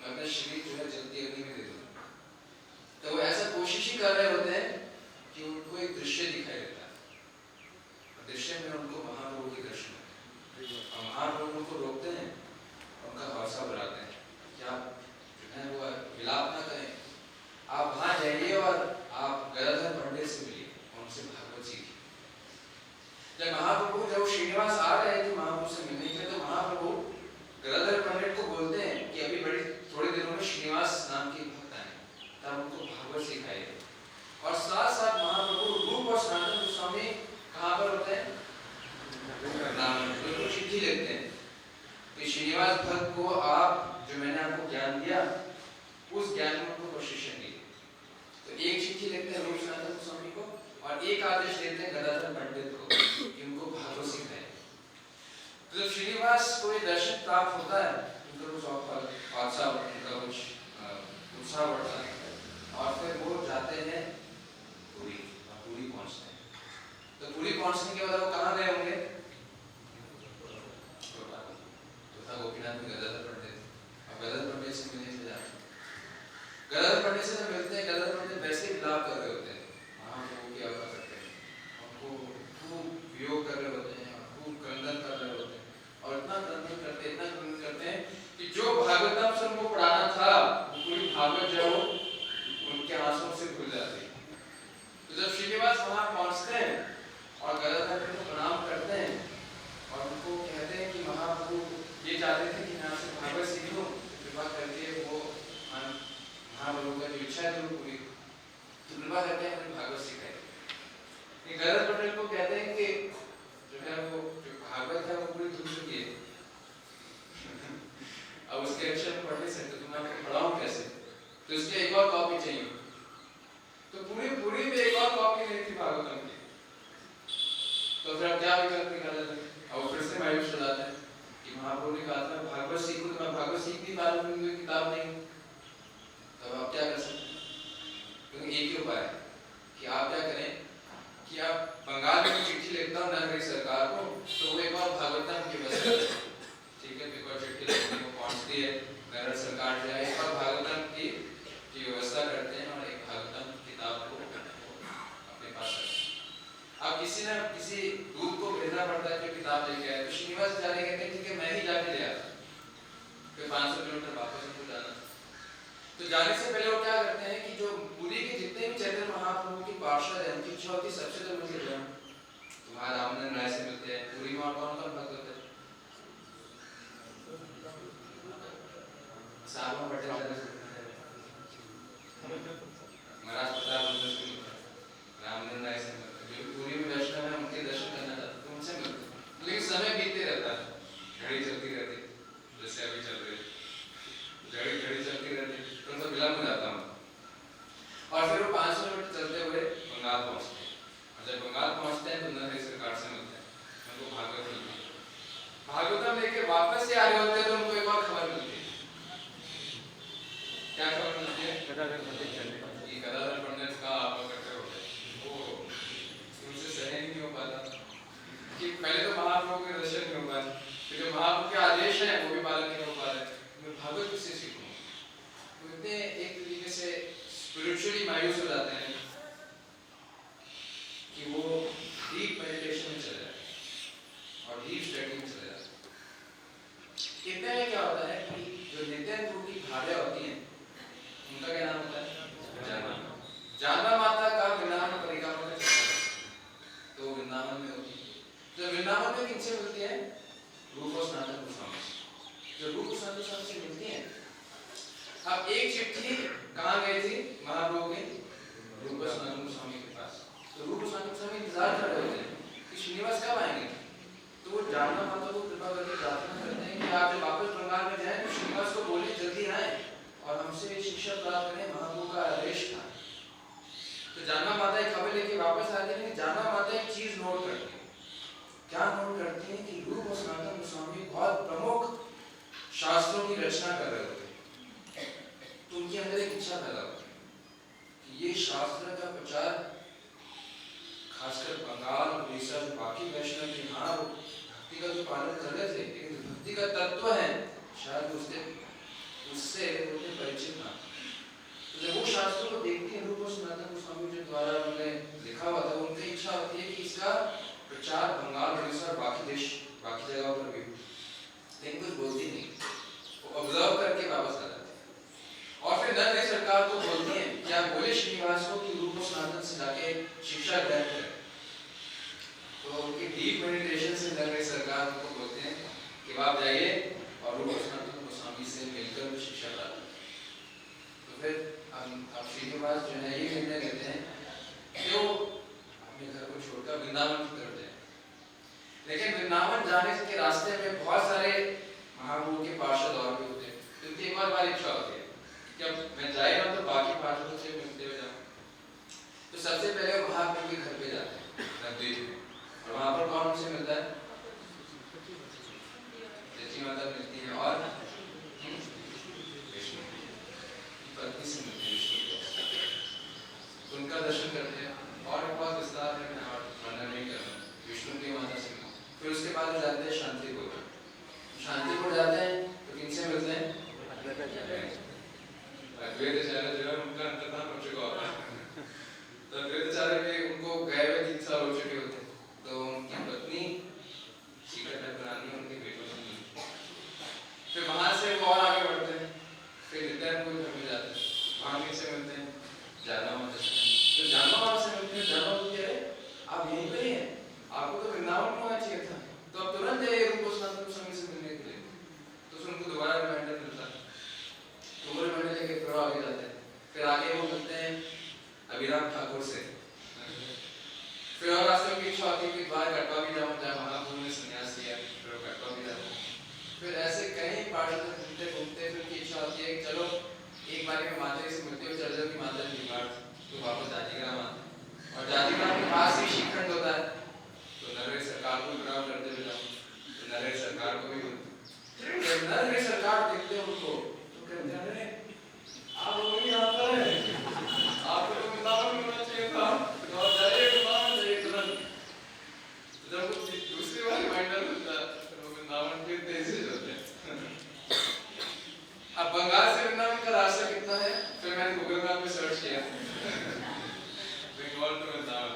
मैं अपना शरीर जो है जलती अग्नि में दे दूं। तो वो ऐसा कोशिश ही कर रहे होते हैं कि उनको एक दृश्य दिखाई देता है, और दृश्य में उनको महाप्रभु के दर्शन होते हैं, और महाप्रभु उनको रोकते हैं, उनका हौसला बढ़ाते हैं कि आप जो है वो विलाप ना करें, आप वहां जाइए और आप गदाधर पंडित से मिलिए, उनसे भागवत सीखिए। जब महाप्रभु, जब श्रीनिवास आ रहे थे महाप्रभु से मिलने के लिए, तो महाप्रभु गदाधर पंडित को बोलते हैं कि अभी बड़ी थोड़े दिनों में श्रीनिवास नाम के भक्त आए, तब उनको भागवत सिखाइए। और साथ साथ महाप्रभु रूप और सनातन गोस्वामी कहाँ पर होते हैं, तो चिट्ठी लिखते हैं कि श्रीनिवास भक्त को आप जो मैंने आपको ज्ञान दिया, उस ज्ञान में उनको प्रशिक्षण दिए। तो एक चिट्ठी लिखते हैं रूप सनातन गोस्वामी को, और एक आदेश देते हैं गदाधर पंडित को कि उनको भागवत सिखाए। तो जब श्रीनिवास को ये दर्शन प्राप्त होता है, उनका कुछ उत्साह, उनका कुछ उत्साह बढ़ता है, और फिर वो जाते हैं पुरी, और पुरी पहुंचते हैं। तो पुरी पहुंचने के बाद वो कहाँ गए होंगे, तो गोपीनाथ में गदाधर पंडित, और गदाधर पंडित से मिलने से जाते हैं। गदाधर पंडित से जब मिलते हैं, गदाधर पंडित वैसे विलाप कर रहे होते हैं, महाप्रभु की आज्ञा करते हैं, उनको खूब वियोग कर रहे होते हैं, खूब क्रंदन कर रहे होते हैं, और इतना क्रंदन करते हैं कि जो भागवतम से उनको पढ़ाना था, वो पूरी भागवत जो उनके आंसुओं से धुल जाती है। तो जब श्रीनिवास वहां पहुंचते हैं और गदाधर को प्रणाम करते हैं, और उनको कहते हैं कि महाप्रभु ये चाहते थे कि मैं आपसे भागवत सीख लूं, कृपा करके वो महाप्रभु का जो इच्छा है वो पूरी, तो कृपा करके हमें भागवत सिखाइए। गदाधर पंडित को कहते हैं कि जो है वो जो भागवत है वो पूरी धुल चुकी है, अब उसके अक्षर पढ़ नहीं सकते, तो मैं आपको पढ़ाऊं कैसे, तो इसकी एक और कॉपी चाहिए। तो पूरी में एक और कॉपी नहीं थी भागवतम की, तो फिर अब क्या विकल्प निकाला जाए, और फिर से मायूस हो जाते हैं कि महाप्रभु ने कहा था भागवत सीखूं, तो मैं भागवत सीख नहीं पा रहा हूं, क्योंकि किताब नहीं। तब आप क्या कर सकते हैं, क्योंकि एक ही उपाय है कि आप क्या करें कि आप बंगाल में चिट्ठी लिखता हूँ नरहरि सरकार को, तो वो एक और भागवतम की व्यवस्था, ठीक है, एक और चिट्ठी लिखने को पहुंचती है, नरहरि सरकार जो है एक और भागवतम की व्यवस्था करते हैं, और एक भागवतम किताब को अपने पास रखते हैं। अब किसी न किसी दूत को भेजना पड़ता है जो किताब लेके आए, तो श्रीनिवास जाने कहते हैं ठीक है मैं ही जाके ले आता, फिर 500 किलोमीटर वापस उनको जाना। तो जाने से पहले वो क्या करते हैं कि जो पुरी के जितने भी चैतन्य महाप्रभु की पार्षद है, उनकी इच्छा होती है सबसे तो मिलके जाएं। तो वहाँ रामनंदन राय से मिलते हैं, पुरी में कौन कौन भक्त होते हैं, साहब पटेल महाराज प्रताप रामनंदन राय से मिलते हैं, जो पुरी में वैष्णव है उनके दर्शन करना चाहते तो उनसे मिलते हैं। लेकिन समय बीतते रहता है, घड़ी चलती रहती, जैसे अभी चल रही है, घड़ी चलती रहती, तो उनका विलम्ब हो जाता हूँ। और फिर वो 500 किलोमीटर चलते हुए बंगाल पहुंचते हैं, और जब बंगाल पहुंचते हैं तो नरहरि सरकार से मिलते हैं, उनको भागवत मिलती है। भागवतम लेके वापस से आ रहे होते हैं, तो उनको एक और खबर मिलती है। क्या खबर मिलती है, गदाधर पंडित का अपकट्टर हो गए, वो उनसे सहन नहीं हो पाता कि पहले तो महाप्रभु के दर्शन नहीं हो पाते, फिर जो महाप्रभु के आदेश हैं वो भी पालन नहीं हो पा रहे, मैं भागवत किससे सीखूं। तो इतने एक तरीके से स्पिरिचुअली मायूस हो जाते हैं कि वो डीप मेडिटेशन में चले जाते हैं और डीप स्टडी में चले जाते हैं। इतने में क्या होता है कि जो नित्यानंद प्रभु की भार्या होती हैं, उनका क्या नाम होता है, ये शास्त्र का प्रचार खासकर बंगाल उड़ीसा जो बाकी वैष्णव के हाँ भक्ति का तो पालन कर रहे थे, लेकिन भक्ति का तत्व है शायद उससे उन्हें परिचित ना। तो जब वो शास्त्रों को देखते हैं, रूप सनातन गोस्वामी जी द्वारा उन्होंने लिखा हुआ था, उनकी इच्छा होती है कि इसका प्रचार बंगाल उड़ीसा और बाकी जगहों पर भी, लेकिन कुछ बोलती नहीं, वो ऑब्जर्व करके वापस आ जाते हैं। और फिर नई सरकार को बोलती है क्या बोले श्रीनिवास को कि रूप सनातन से जाके शिक्षा ग्रहण करें। तो उनकी डीप मेडिटेशन से नई सरकार को बोलते हैं कि आप जाइए और रूप सनातन गोस्वामी से मिलकर शिक्षा प्राप्त करें। तो फिर अब श्रीनिवास जो है ये निर्णय लेते हैं कि वो अपने घर को छोड़कर वृंदावन की तरफ जाए। लेकिन वृंदावन जाने के रास्ते में बहुत सारे महाप्रभु के पार्षद और भी होते हैं। तो उनकी एक बार इच्छा होती है कि अब मैं जाएगा तो बाकी पार्षदों से मिलते हुए जाऊँ। तो सबसे पहले महाप्रभु के घर पे जाते हैं नवद्वीप में, और वहाँ पर कौन उनसे मिलता है? जची माता मिलती है और विष्णु पत्नी से मिलती है, विष्णु उनका दर्शन करते हैं। और एक बात विस्तार में मैं वर्णन नहीं कर रहा, विष्णु की माता से मिलते। फिर उसके बाद जाते हैं शांतिपुर जाते हैं तो किनसे मिलते हैं? अद्वैताचार्य जो है उनका अंतर्धान हो चुका होता है। तो अद्वैताचार्य भी उनको गए हुए 3 साल हो चुके होते हैं। तो उनकी पत्नी सीता ठाकुरानी उनके बेटों से मिलती है। फिर वहां से वो और आगे बढ़ते हैं, फिर नित्यानंद घर में जाते हैं, वहां किनसे मिलते हैं? जानवा माता से। तो जानवा माता से मिलते हैं, जानवा बोलती है आप यहीं पे ही हैं, आपको तो वृंदावन में होना चाहिए था, तो अब तुरंत जाइए रूप सनातन गोस्वामी से मिलने के लिए। तो फिर उनको दोबारा रिमाइंडर मिलता है, तो वो रिमाइंडर लेके फिर आगे जाते हैं। फिर आगे वो मिलते हैं अभिराम ठाकुर से। फिर और रास्ते में इच्छा होती है कि बाहर कटवा भी जाऊँ, जहाँ महाप्रभु ने संन्यास लिया, फिर कटवा भी जाऊँ। फिर ऐसे कई पार्षद घूमते घूमते फिर की इच्छा होती है कि चलो एक बार में माता से मिलते हुए चल जाओ कि माता जी बात तो वापस जातिग्राम आते। और जातिग्राम के पास ही शिखंड होता है, तो नरहरि सरकार को विग्राम करते हुए जाऊँ, तो नरहरि सरकार को भी नरहरि सरकार देखते हैं उनको तो कहते हैं आप लोग यहाँ पर हैं, आपको तो वृंदावन में होना चाहिए था, और जाइए वृंदावन जाइए तुरंत। तो जब वो दूसरी बार रिमाइंडर मिलता है तो वृंदावन के तेजी से होते हैं। अब बंगाल से वृंदावन का रास्ता कितना है? फिर मैंने गूगल मैप में सर्च किया बंगाल टू वृंदावन,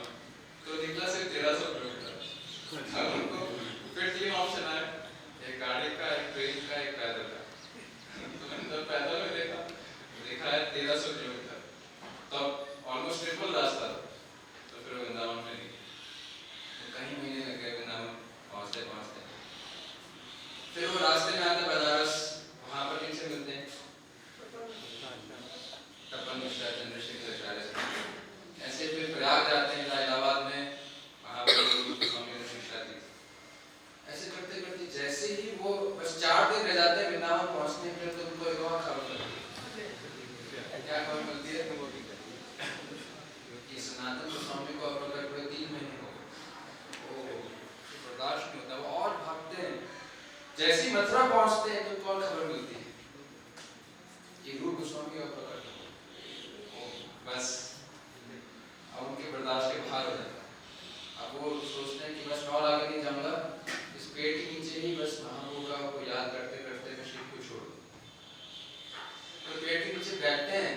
तो निकला सिर्फ 1300 किलोमीटर। अब उनको फिर 3 ऑप्शन आए, एक गाड़ी का, एक ट्रेन का, एक पैदल का। तो मैंने पैदल में देखा है 1300 किलोमीटर, तब ऑलमोस्ट ट्रिपल रास्ता। तो फिर वृंदावन में नहीं, तो कहीं महीने लग गए वृंदावन पहुँचते पहुँचते। फिर वो रास्ते में आता बनारस, वहाँ पर किनसे मिलते हैं? तपन मिश्रा, चंद्रशेखर आचार्य से। ऐसे फिर प्रयाग जाते हैं इलाहाबाद में, वहाँ पर स्वामी ने शिक्षा दी। ऐसे करते करते जैसे ही वो बस 4 दिन रह जाते हैं वृंदावन पहुँचने में, तो उनको एक और खबर मिलती है। क्या खबर मिलती है? कि सनातन गोस्वामी को अब अगर पूरे 3 महीने हो गए, बर्दाश्त नहीं होता, वो और भागते हैं। जैसे ही मथुरा पहुंचते हैं तो उनको और खबर मिलती है कि रूप गोस्वामी और प्रकट हो, बस अब उनके बर्दाश्त के बाहर हो जाता है। अब वो सोचते हैं कि बस और आगे नहीं जाऊंगा, इस पेड़ के नीचे ही बस महाप्रभु का को याद करते करते मैं शिव को छोड़ दूं। तो पेड़ के नीचे बैठते हैं,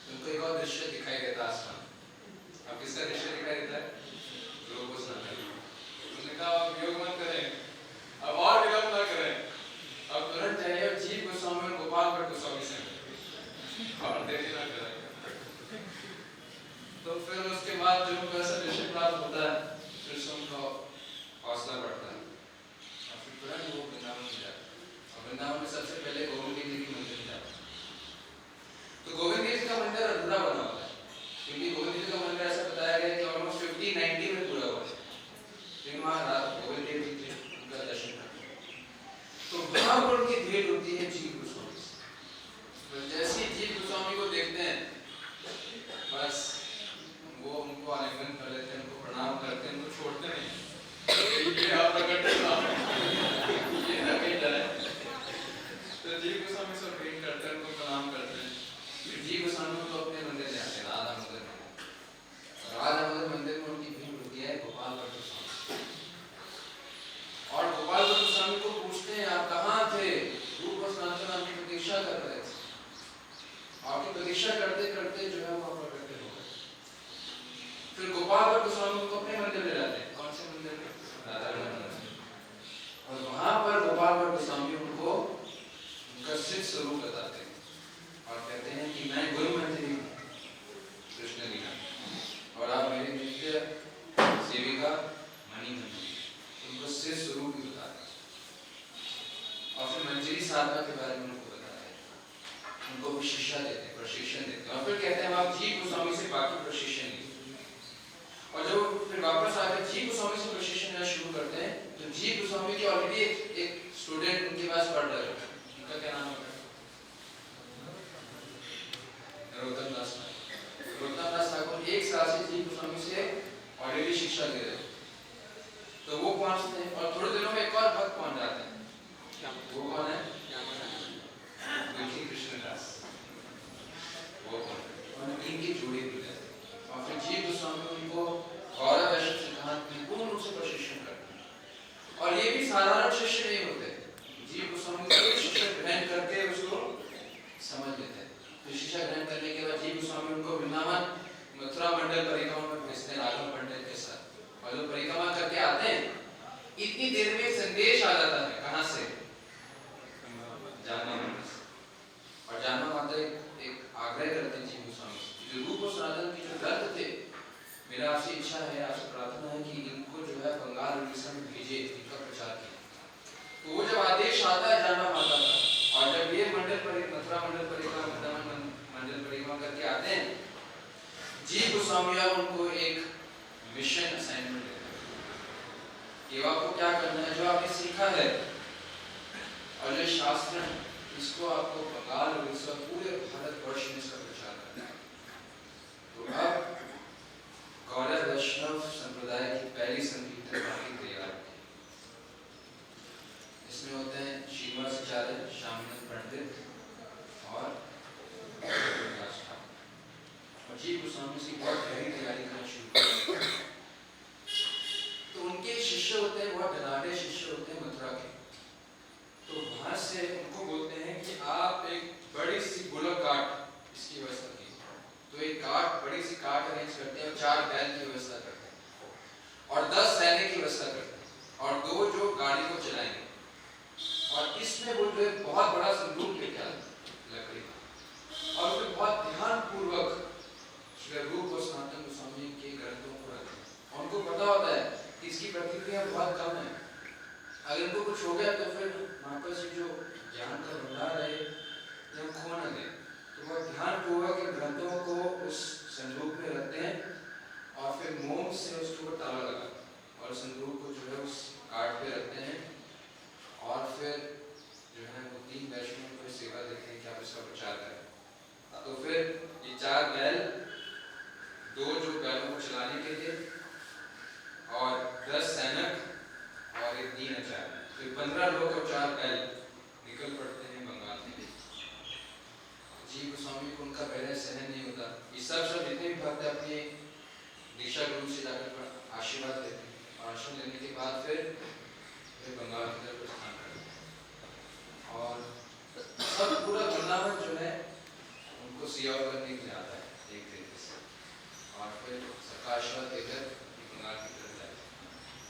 उनको एक और दृश्य दिखाई देता है आसमान। अब किसका दृश्य दिखाई देता है? रूप गोस्वामी। उन्होंने कहा अब योग मत करें, अब और विलंब ना करें, अब तुरंत जाइए और जीव गोस्वामी और गोपाल भट्ट गोस्वामी से और देरी ना करें। तो फिर उसके बाद जो उनको ऐसा दृश्य प्राप्त होता है, फिर से उनका हौसला बढ़ता है और फिर तुरंत वो वृंदावन में जाते हैं। और वृंदावन में सबसे पहले गोविंद गिरी जी के मंदिर में जाते हैं। तो गोविंद गिरी जी का मंदिर अधूरा बना हुआ है, क्योंकि गोविंद गिरी का मंदिर ऐसा बताया गया कि ऑलमोस्ट 1590 में पूरा हुआ है, लेकिन वहाँ रात गोविंद गिरी जी उनका दर्शन करते हैं। तो वहाँ पर उनकी भेंट होती है जीव गोस्वामी से। तो जैसे ही जीव गोस्वामी को देखते हैं, बस वो उनको आलिंगन कर लेते हैं, उनको प्रणाम करते हैं, उनको छोड़ते नहीं। ये आप प्रकट हुआ, ये नवीन है। तो जीव गोस्वामी से भेंट करते हैं, उनको प्रणाम करते हैं। फिर जीव गोस्वामी को अपने मंदिर ले आते हैं। जी गोस्वामी की ऑलरेडी एक स्टूडेंट उनके पास पढ़ रहा है, उनका क्या नाम है? नरोत्तम दास ठाकुर। नरोत्तम दास ठाकुर एक साल से जी गोस्वामी से ऑलरेडी शिक्षा ले रहे हैं। तो वो पहुंचते हैं और थोड़े दिनों में एक और भक्त पहुंच जाते हैं। वो कौन है? कृष्णदास। वो कौन? इनकी जोड़ी मिल जाती है और फिर जी गोस्वामी उनको गौरव वैष्णव सिद्धांत में पूर्ण रूप से प्रशिक्षण करते हैं। और ये भी साधारण शिष्य नहीं होते, जी गोस्वामी को शिक्षा ग्रहण करके उसको समझ लेते हैं। तो शिक्षा ग्रहण करने के बाद जी गोस्वामी उनको वृंदावन मथुरा मंडल परिक्रमा में भेजते हैं राघव पंडित के साथ। और जो परिक्रमा करके आते हैं इतनी देर में संदेश आ जाता है, कहां से? जानना माता से। और जानना माता एक आग्रह करते हैं जी गोस्वामी से, जो रूप और सनातन की जो ग्रंथ थे, मेरा आपसे इच्छा है, आपसे प्रार्थना है कि इनको जो है बंगाल उड़ीसा में भेजे, इनका प्रचार किया। तो वो जब आदेश आता है जानना माता का, और जब ये मथुरा मंडल परिक्रमा वृंदावन मंडल परिक्रमा करके आते हैं, जी गोस्वामी उनको एक मिशन असाइनमेंट देते हैं कि आपको क्या करना है, जो आपने सीखा है और जो शास्त्र इसको आपको बंगाल उड़ीसा पूरे भारतवर्ष में इसका प्रचार करना है। तो अब गौरव वैष्णव संप्रदाय की पहली संकीर्तन पार्टी तैयार होती है। इसमें होते हैं श्रीनिवासाचार्य, श्यामानंद पंडित और जी गोस्वामी से बहुत गहरी तैयारी करना शुरू किया। तो उनके शिष्य होते हैं, बहुत धनाढ़ शिष्य होते हैं मथुरा के। तो वहां से उनको बोलते हैं कि आप एक बड़ी सी बुलक कार्ट इसकी व्यवस्था कीजिए। तो एक कार्ट, बड़ी सी कार्ट अरेंज करते हैं और 4 बैल की व्यवस्था करते हैं और 10 सैनिक की व्यवस्था करते हैं और 2 जो गाड़ी को चलाएंगे। और इसमें वो जो एक बहुत बड़ा संदूक लेके आते हैं लकड़ी का, और उसमें बहुत ध्यान पूर्वक रूप और सनातन गोस्वामी के ग्रंथों को रखते हैं। उनको पता होता है कि इसकी प्रतिक्रिया बहुत कम है, अगर इनको कुछ हो गया तो फिर माता से जो ज्ञान का भंडार है जब खो न दे। तो बहुत ध्यानपूर्वक इन ग्रंथों को उस संदूक में रखते हैं और फिर मोम से उसके ऊपर ताला लगा और संदूक को जो है उस कार्ड पे रखते हैं और फिर जो है वो 3 वैष्णव को सेवा देते हैं कि आप इसका प्रचार करें। तो फिर ये 4 बैल, 2 जो बैलों को चलाने के लिए और 10 सैनिक और एक 3 आचार्य, तो 15 लोग और 4 बैल निकल पड़ते हैं बंगाल के लिए। जी गोस्वामी को उनका पहले सहन नहीं होता। ये सब जितने भी भक्त अपने दीक्षा गुरु से जाकर आशीर्वाद लेते हैं और आशीर्वाद लेने के बाद फिर वे बंगाल की तरफ प्रस्थान करते हैं और सब पूरा वृंदावन जो है उनको सेवा करने के लिए आता है एक तरीके से, और फिर सबका आशीर्वाद लेकर बंगाल की तरफ जाते हैं।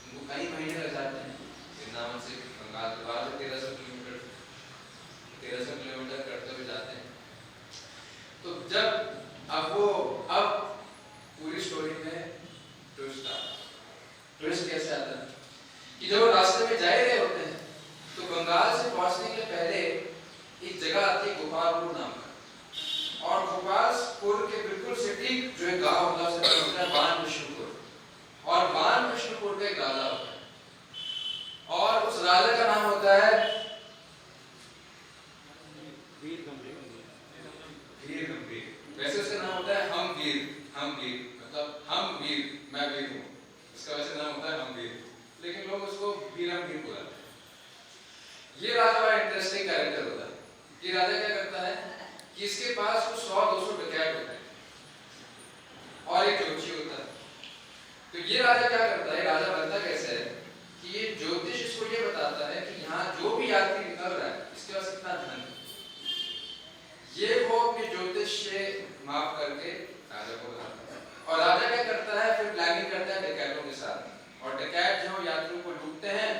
उनको कई महीने लग जाते हैं वृंदावन से बंगाल के बाद 1300 किलोमीटर करते हुए जाते हैं। तो जब अब पूरी स्टोरी में ट्विस्ट कैसे आता है कि जब वो रास्ते में जा रहे होते हैं तो बंगाल से पहुंचने के पहले एक जगह आती है गोपालपुर नाम का, और गोपालपुर के बिल्कुल सिटी जो है गांव होता है उससे होता है बान विष्णुपुर, और बान विष्णुपुर का एक राजा होता है और उस राजा का नाम होता है वीर गंभीर। वैसे उसका नाम होता है हम वीर, मतलब हम वीर, मैं वीर हूँ, इसका वैसे नाम होता है हम वीर, लेकिन लोग उसको वीरम वीर बुलाते हैं। ये राजा बड़ा इंटरेस्टिंग कैरेक्टर होता है। ये राजा क्या करता है कि इसके पास कुछ 100-200 डकैत होते हैं और एक ज्योतिषी होता है। तो ये राजा क्या करता है, राजा बनता कैसे है कि ये ज्योतिष इसको ये बताता है कि यहाँ जो भी यात्री निकल रहा है इसके पास कितना धन है, ये वो अपने ज्योतिष से माप करके राजा को बताता है। और राजा क्या करता है, फिर प्लानिंग करता है डकैतों के साथ, और डकैत जो यात्रियों को लूटते हैं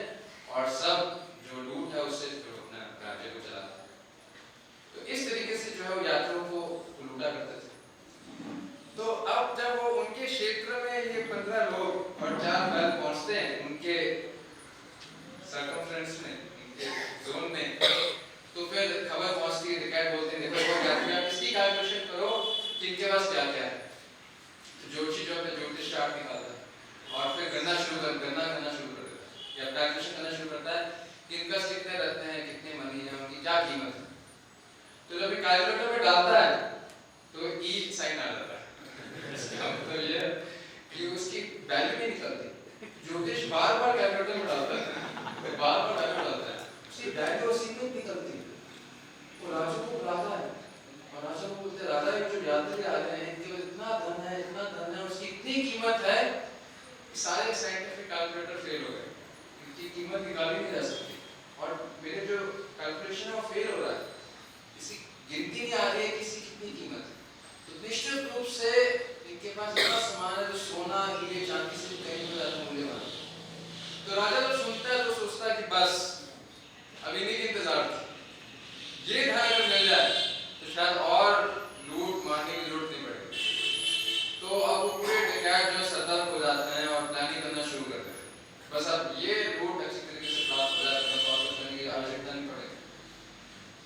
और सब जो लूट है उससे अपना राज्य को चलाता है। तो इस तरीके से जो है वो यात्रियों को लूटा करते थे। तो अब जब वो उनके क्षेत्र में ये 15 लोग और 4 बैल पहुंचते हैं उनके सर्कमफ्रेंस में, उनके जोन में, तो फिर खबर पहुंचती है, डकैत बोलते हैं देखो वो यात्री आप इसकी कैलकुलेशन करो कि इनके पास क्या क्या है। तो ज्योतिषी जो है ज्योतिष चार्ट निकालता है और फिर गणना करना शुरू कर देता है, या कैलकुलेशन कैलकुलेटर में डालता है तो ई साइन आ जाता है। इसका मतलब ये कि उसकी वैल्यू नहीं निकलती। ज्योतिष बार बार कैलकुलेटर में डालता है, बार बार वैल्यू डालता है, उसकी वैल्यू और सीक्वेंस निकलती है। तो राजा को बुलाता है और राजा को बोलते, राजा ये जो यात्री आ रहे हैं इनके इतना धन है, इतना धन है, उसकी इतनी कीमत है, सारे साइंटिफिक कैलकुलेटर फेल हो गए, इनकी कीमत निकाली नहीं जा सकती और मेरे जो कैलकुलेशन है वो फेल हो रहा है, किसी गिनती नहीं आ रही है किसी कितनी कीमत है। तो निश्चित रूप से इनके पास इतना सामान है जो सोना हीरे चांदी से कहीं भी ज्यादा मूल्यवान है। तो राजा जब सुनता है तो सोचता है कि बस अब इन्हीं के इंतजार था, ये धन अगर मिल जाए तो शायद और लूट मारने की जरूरत नहीं पड़ेगी। तो अब वो पूरे डकैत जो सतर्क हो जाते हैं और प्लानिंग करना शुरू करते हैं, बस अब ये लूट अच्छी तरीके से प्राप्त हो जाए, बस और कुछ करने की आवश्यकता नहीं पड़ेगी।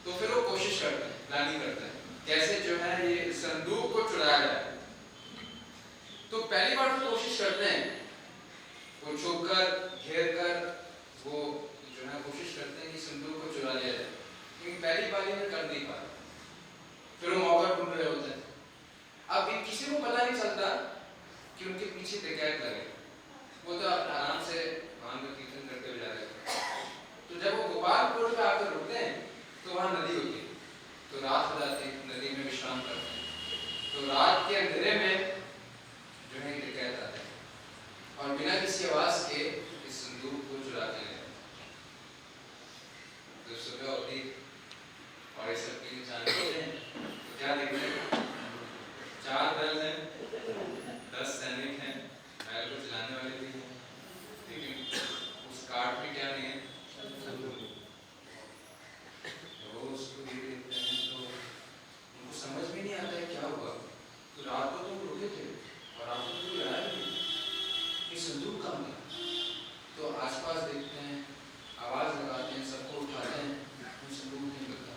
तो फिर वो कोशिश करते हैं, प्लानिंग करते हैं कैसे जो है ये संदूक को चुराया जाए। तो पहली बार तो कोशिश करते हैं, वो छुप कर घेर कर वो जो है कोशिश करते हैं कि संदूक को चुरा लिया जाए, लेकिन पहली बार में कर नहीं पाते। फिर वो मौका ढूंढ रहे होते हैं। अब किसी को पता नहीं चलता कि उनके पीछे डकैत लगे, वो तो आराम से वहां पर कीर्तन करते हुए जा रहे हैं। तो जब वो गोपालपुर पे आकर रुकते हैं तो वहां नदी होती है, तो रात हो जाती है, नदी में विश्राम करते हैं। तो रात के अंधेरे में जो है डकैत आते हैं और बिना किसी आवाज के इस संदूक को चुरा के ले जाते हैं। तो सुबह होती और ये सब के जानते हैं तो क्या देखते हैं, 4 बैल हैं, 10 सैनिक हैं, बैल को चलाने वाले भी हैं, लेकिन उस कार्ट में क्या नहीं है, वो उसको देखते हैं तो उनको समझ में नहीं आता है क्या हुआ। तो रात को तुम रुके थे और रात को कोई आया नहीं, ये संदूक कहाँ गया। तो आसपास देखते हैं, आवाज लगाते हैं, सबको उठाते हैं, वो संदूक नहीं मिलता।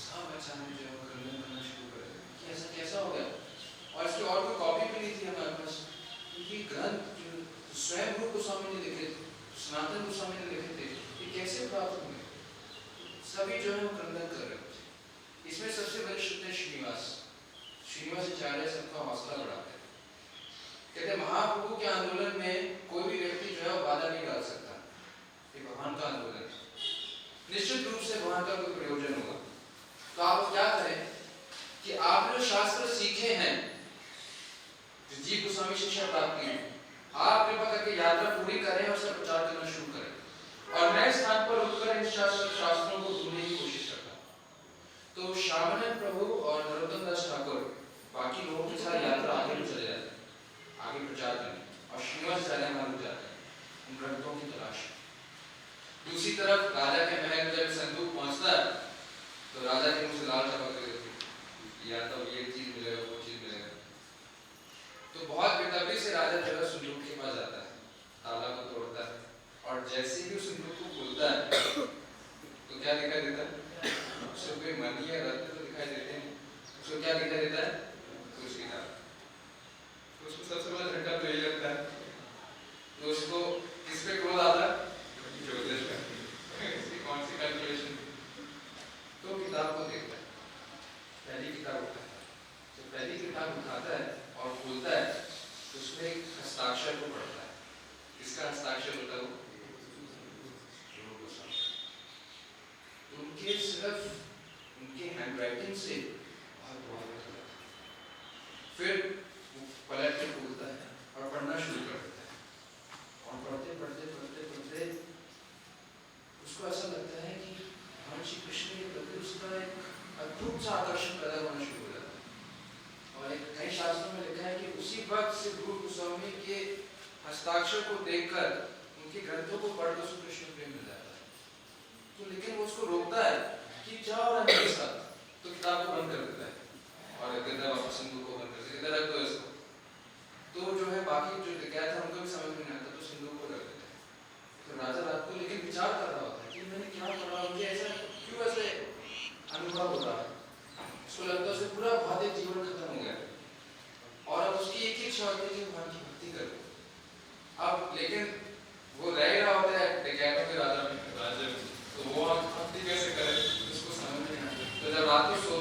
सब अचानक जो है खंडन करना शुरू कर देते कि ऐसा कैसा हो गया। और इसकी और कोई कॉपी भी नहीं थी हमारे पास, क्योंकि ग्रंथ जो स्वयं रूप गोस्वामी ने लिखे थे, सनातन गोस्वामी ने लिखे थे, ये कैसे प्राप्त होंगे। सभी जो है वो खंडन कर रहे थे। इसमें सबसे वरिष्ठ थे श्रीनिवासाचार्य, सबका हौसला बढ़ाते हैं। कहते महाप्रभु के आंदोलन में कोई भी व्यक्ति जो है बाधा नहीं डाल सकता, ये भगवान का आंदोलन है, निश्चित रूप से वहां का कोई प्रयोजन होगा। तो आप क्या करें कि आप जो शास्त्र सीखे हैं, जो जीव गोस्वामी शिक्षा प्राप्त की है, आप कृपा करके यात्रा पूरी करें और सब प्रचार करना शुरू करें और नए स्थान पर रुककर इन शास्त्रों को ढूंढने की कोशिश करना। तो श्यामानंद प्रभु और नरोत्तम दास ठाकुर बाकी लोगों के साथ यात्रा आगे भी चले जाते हैं, आगे प्रचार करने, और श्रीनिवासाचार्य वहां रुक जाते हैं उन ग्रंथों की तलाश। दूसरी तरफ राजा के महल में जब संदूक पहुंचता है तो राजा के मुंह से लाल टपक रही होती है, या तो ये चीज मिलेगा वो चीज मिलेगा। तो बहुत बेतरतीब से राजा जो है संदूक के पास जाता है, ताला को तोड़ता है और जैसे ही उस संदूक को खोलता है तो क्या दिखाई देता है, उसको कोई मणि या रत्न तो दिखाई देते हैं, उसको क्या दिखाई देता है, कुछ किताब। तो उसको सबसे बड़ा झटका तो यही लगता है। तो उसको किस पे क्रोध आता है, ज्योतिष पे, इसकी कौन सी कैलकुलेशन। तो किताब को देखता है, पहली किताब उठाता है, तो पहली किताब उठाता है और खोलता है तो उसमें एक हस्ताक्षर को पढ़ता है। किसका हस्ताक्षर होता है वो, उनके सिर्फ उनके हैंडराइटिंग से बहुत प्रभावित हो जाता है। फिर वो पलट के खोलता है और पढ़ना शुरू कर देता है और पढ़ते पढ़ते पढ़ते पढ़ते उसको ऐसा लगता है कि भगवान श्री कृष्ण के प्रति उसका एक अद्भुत सा आकर्षण पैदा होना शुरू हो जाता है। और एक कई शास्त्रों में लिखा है कि उसी वक्त से गुरु गोस्वामी के हस्ताक्षर को देखकर उनके ग्रंथों को पढ़कर उसको कृष्ण प्रेम मिल जाता है। तो लेकिन वो उसको रोकता है कि जाओ और मेरे साथ, तो किताब को बंद कर देता है और कहता है वापस संदूक को बंद कर देता है, रख दो इसको। तो जो है बाकी जो डकैत है उनको भी समझ में नहीं आता, तो संदूक को रख देता है। तो राजा रात को लेकिन विचार कर रहा होता है कि मैंने क्या पढ़ा, मुझे ऐसा क्यों ऐसे अनुभव हो रहा है। उसको लगता है उसे पूरा भौतिक जीवन खत्म हो गया और अब उसकी एक ही इच्छा होती है कि भगवान की भक्ति करो। अब लेकिन वो रह रहा होता है डकैतों के राजा में, तो वो भक्ति कैसे करे उसको समझ में नहीं आता। तो जब रात को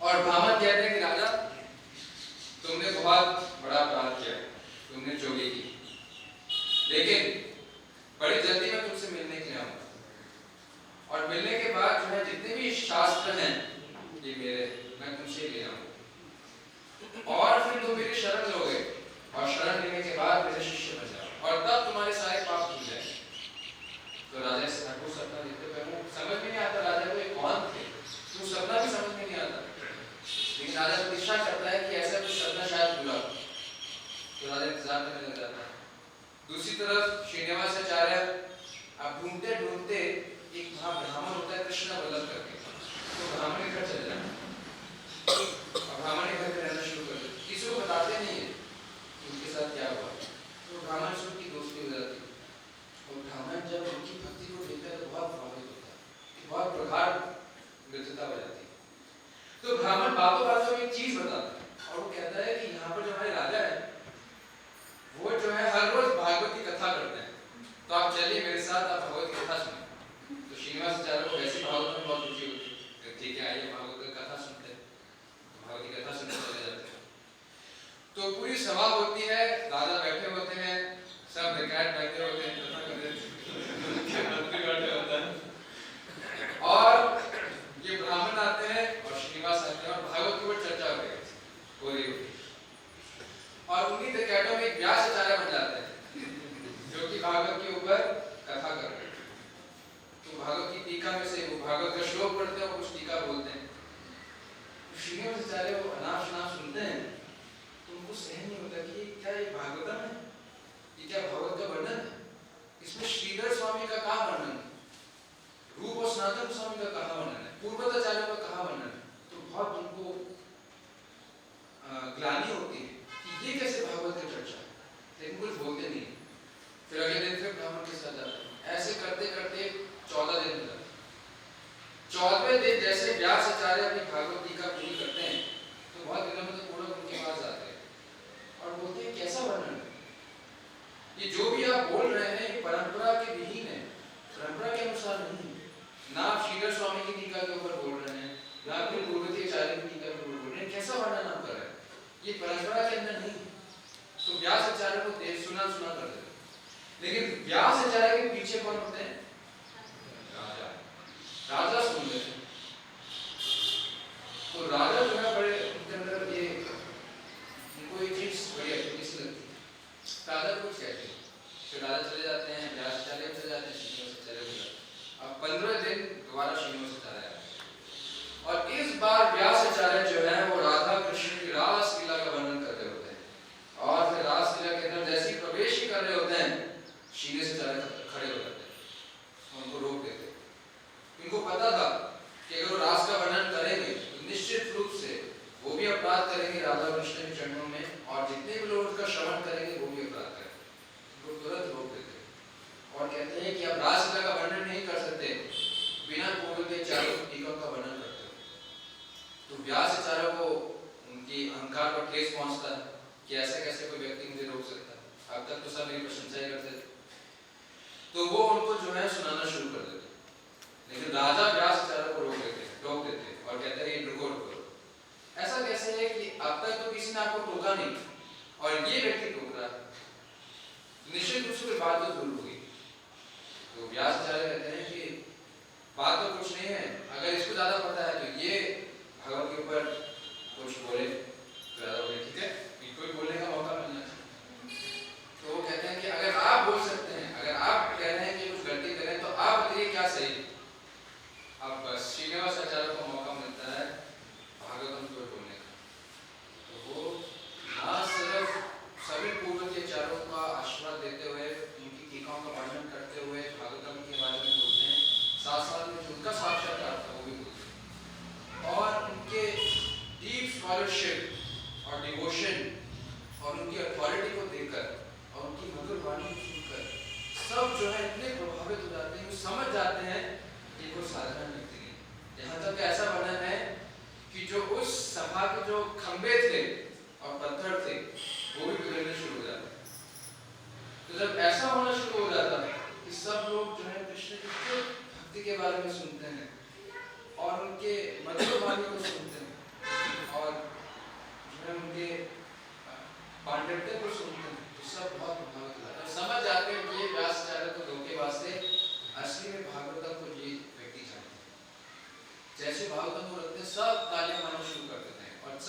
और ब्राह्मण कहते हैं कि राजा तुमने बहुत बड़ा अपराध किया, तुमने चोरी की, लेकिन बड़ी जल्दी मैं तुमसे मिलने के लिए आऊंगा और मिलने के बाद जो है जितने भी शास्त्र हैं ये मेरे, मैं तुमसे ले आऊंगा और फिर तुम मेरी शरण लोगे और शरण लेने के बाद मेरे शिष्य बन जाओ और तब तुम्हारे सारे पाप धुल जाएंगे। तो राजा से ठाकुर सपना देखते हुए समझ में नहीं आता राजा को ये कौन थे, तो सपना भी समझ में नहीं आता, लेकिन राजा प्रतीक्षा करता है कि ऐसा कुछ सपना शायद पूरा, तो राजा इंतजार करने लग जाता है। दूसरी तरफ श्रीनिवासाचार्य अब ढूंढते ढूंढते एक वहां ब्राह्मण होता है कृष्ण वल्लभ करके, तो ब्राह्मण के घर चले जाते हैं और ब्राह्मण के घर में रहना शुरू कर देते, किसी को बताते नहीं है उनके साथ क्या हुआ। तो ब्राह्मण से उनकी दोस्ती हो जाती है और ब्राह्मण जब उनकी भक्ति को देखता है तो बहुत प्रभावित होता है, बहुत प्रगाढ़ मित्रता हो जाती है। तो ब्राह्मण बातों बातों में एक चीज बताता है और वो कहता है कि यहाँ पर जो हमारे राजा है वो जो है हर रोज भागवत की कथा करते हैं, तो आप चलिए मेरे साथ, आप भागवत की कथा सुनिए। तो श्रीनिवासाचार्य को वैसे भागवत में बहुत रुचि होती है, ठीक है आइए भागवत की कथा सुनते हैं, भागवत की कथा सुनने चले जाते हैं। तो पूरी सभा होती है, राजा बैठे होते हैं, सब रिकैट बैठे होते हैं, कथा कर रहे मंत्री बैठे होते हैं और ये ब्राह्मण आते हैं और श्रीनिवास आते हैं और भागवत के ऊपर चर्चा हो रही होती है और उन्हीं रिकैटों में व्यास आचार्य बन जाते हैं जो कि भागवत के ऊपर कथा कर रहे हैं। तो भागवत की टीका में से वो भागवत का श्लोक पढ़ते हैं और कुछ टीका बोलते हैं। श्रीनिवासाचार्य वो अनाप शनाप सुनते हैं तो उनको सहन नहीं होता कि क्या ये भागवतम है, ये क्या भागवत का वर्णन है, इसमें श्रीधर स्वामी का कहाँ वर्णन है, रूप और सनातन स्वामी का कहाँ वर्णन है, पूर्वताचार्यों का कहाँ वर्णन है। तो बहुत उनको ग्लानि होती है कि ये कैसे भागवत की चर्चा है, लेकिन कुछ बोलते नहीं। फिर अगले दिन फिर ब्राह्मण के साथ जाते हैं, ऐसे करते करते 14 दिन हो जाते हैं। 14वें दिन जैसे व्यास आचार्य अपनी भागवत टीका पूरी करते हैं तो बहुत विनम्र पूर्वक उनके पास जाते हैं और बोलते हैं कैसा वर्णन है, ये जो भी आप बोल रहे हैं ये परंपरा के विहीन है, परंपरा के अनुसार नहीं, ना आप श्रीधर स्वामी की टीका के ऊपर बोल रहे हैं, ना फिर पूर्वताचार्य की टीका के ऊपर बोल रहे हैं, कैसा वर्णन आप कर रहे हैं, ये परंपरा के अंदर नहीं। तो व्यास आचार्य को देख सुना कर देते, लेकिन व्यास आचार्य के पीछे कौन होते हैं, राजा सुन लेते हैं। तो राजा जो है बड़े उनके अंदर ये उनको एक चीज बड़ी अच्छी लगती है, राजा कुछ कहते हैं, फिर राजा चले जाते हैं, व्यास आचार्य चले जाते हैं, श्रीनिवासाचार्य चले जाते हैं। अब 15 दिन दोबारा श्रीनिवासाचार्य आए और इस बार व्यास आचार्य जो है वो राधा कृष्ण की रास लीला का वर्णन कर रहे होते हैं और फिर रास लीला के अंदर जैसे ही प्रवेश कर रहे होते हैं श्रीनिवासाचार्य खड़े हो जाते हैं, उनको रोक देते हैं। इनको पता था कि अगर वो रास का वर्णन करेंगे तो निश्चित रूप से वो भी अपराध करेंगे राधा कृष्ण के चरणों में और जितने भी लोग उसका श्रवण करेंगे वो भी अपराध करेंगे, उनको तुरंत रोक देते हैं और कहते हैं कि आप रास लीला का वर्णन नहीं कर सकते बिना पूर्व के चारों टीकों का वर्णन करते हो। तो व्यास आचार्य को उनकी अहंकार पर ठेस पहुंचता है कि ऐसे कैसे कोई व्यक्ति मुझे रोक सकता है, अब तक तो सब मेरी प्रशंसा ही करते थे। तो वो उनको जो है सुनाना शुरू कर देते, लेकिन राजा व्यास आचार्य को रोक देते और कहते हैं रुको रुको, ऐसा कैसे है कि अब तक तो किसी ने आपको टोका नहीं और ये व्यक्ति टोक रहा है, निश्चित रूप से बात तो जरूर होगी। तो व्यास आचार्य कहते हैं कि बात तो कुछ नहीं है, अगर इसको ज्यादा पता है तो ये भगवान के ऊपर कुछ बोले तो ज्यादा बोले, ठीक है इनको भी बोलने का मौका मिलना चाहिए। तो वो कहते हैं कि अगर आप बोल सकते हैं, अगर आप कह रहे हैं कि कुछ गलती करें तो आप बताइए क्या सही है। अब श्रीनिवासाचार्य को मौका मिलता है भागवतम को बोलने का, तो वो ना सिर्फ सभी पूर्वताचार्यों का आशीर्वाद देते हुए उनकी टीकाओं का वर्णन करते हुए भागवतम के बारे में बोलते हैं, साथ साथ में जो उनका साक्षात्कार था वो भी बोलते हैं और उनके डीप स्कॉलरशिप और डिवोशन और उनकी अथॉरिटी को देखकर और उनकी मधुर वाणी को सुनकर सब जो है इतने प्रभावित हो जाते हैं, समझ जाते हैं कि कोई साधारण व्यक्ति नहीं। यहाँ तक ऐसा वर्णन है कि जो उस सभा के जो खंबे थे और पत्थर थे वो भी पिघलने शुरू हो जाते। तो जब ऐसा होना शुरू हो जाता है कि सब लोग जो है कृष्ण की भक्ति के बारे में सुनते हैं और उनके मधुर वाणी को सुनते हैं,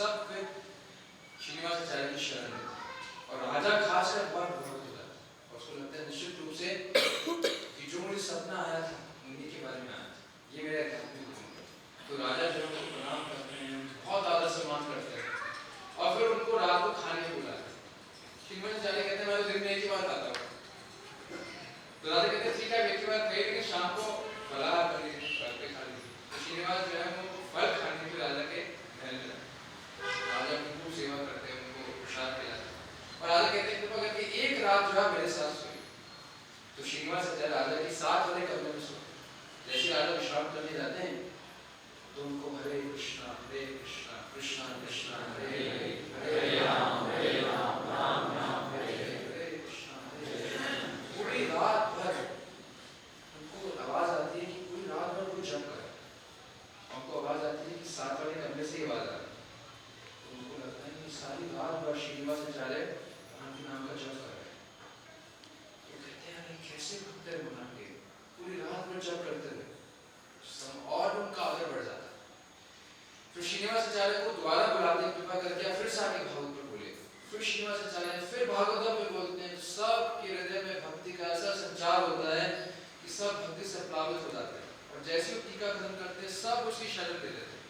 सब फिर श्रीनिवासाचार्य की शरण लेते हैं। और राजा खासकर बहुत प्रभावित होता है और उसको लगता है निश्चित रूप से कि जो मुझे सपना आया था उन्हीं के बारे में आया था, ये मेरे आध्यात्मिक गुरु है। तो राजा जो है उनको प्रणाम करते हैं, बहुत आदर सम्मान करते हैं और फिर उनको रात को खाने को बुलाते हैं। श्रीनिवासाचार्य कहते हैं मैं तो दिन में एक ही बार खाता हूँ। तो राजा कहते हैं ठीक है एक ही बार खाइए, लेकिन शाम को फलाहार कर लीजिए, घर पे खा लीजिए। तो श्रीनिवास जो है वो फल खाने के लिए राजा के महल में जाते हैं। राजा की खूब सेवा करते हैं, उनको प्रसाद खिलाते हैं और राजा कहते हैं कृपा करके एक रात जो है मेरे साथ सोइए। तो श्रीनिवासाचार्य राजा के साथ वाले कमरे में सोते हैं। जैसे राजा विश्राम करने जाते हैं तो उनको हरे कृष्णा कृष्णा कृष्णा हरे हरे, हरे राम राम राम हरे हरे, कृष्णा हरे हरे। पूरी रात भर उनको आवाज आती है कि पूरी रात भर वो जप कर, उनको आवाज आती है कि साथ वाले कमरे से आवाज आ रही है। तो उनको लगता है कि सारी रात भर श्रीनिवासाचार्य भगवान के नाम का जप कर रहे हैं। तो कहते हैं कैसे भक्त है भगवान के, पूरी रात भर जप करते हुए, और उनका आदर बढ़ जाता है। फिर श्रीनिवासाचार्य को दोबारा बुलाते हैं कृपा करके, फिर से आके भागवत पर बोले। फिर श्रीनिवासाचार्य फिर भागवत में बोलते हैं, सबके हृदय में भक्ति का ऐसा संचार होता है कि सब भक्ति से प्लावित हो जाते हैं और जैसे वो टीका खत्म करते हैं सब उसकी शरण ले लेते हैं।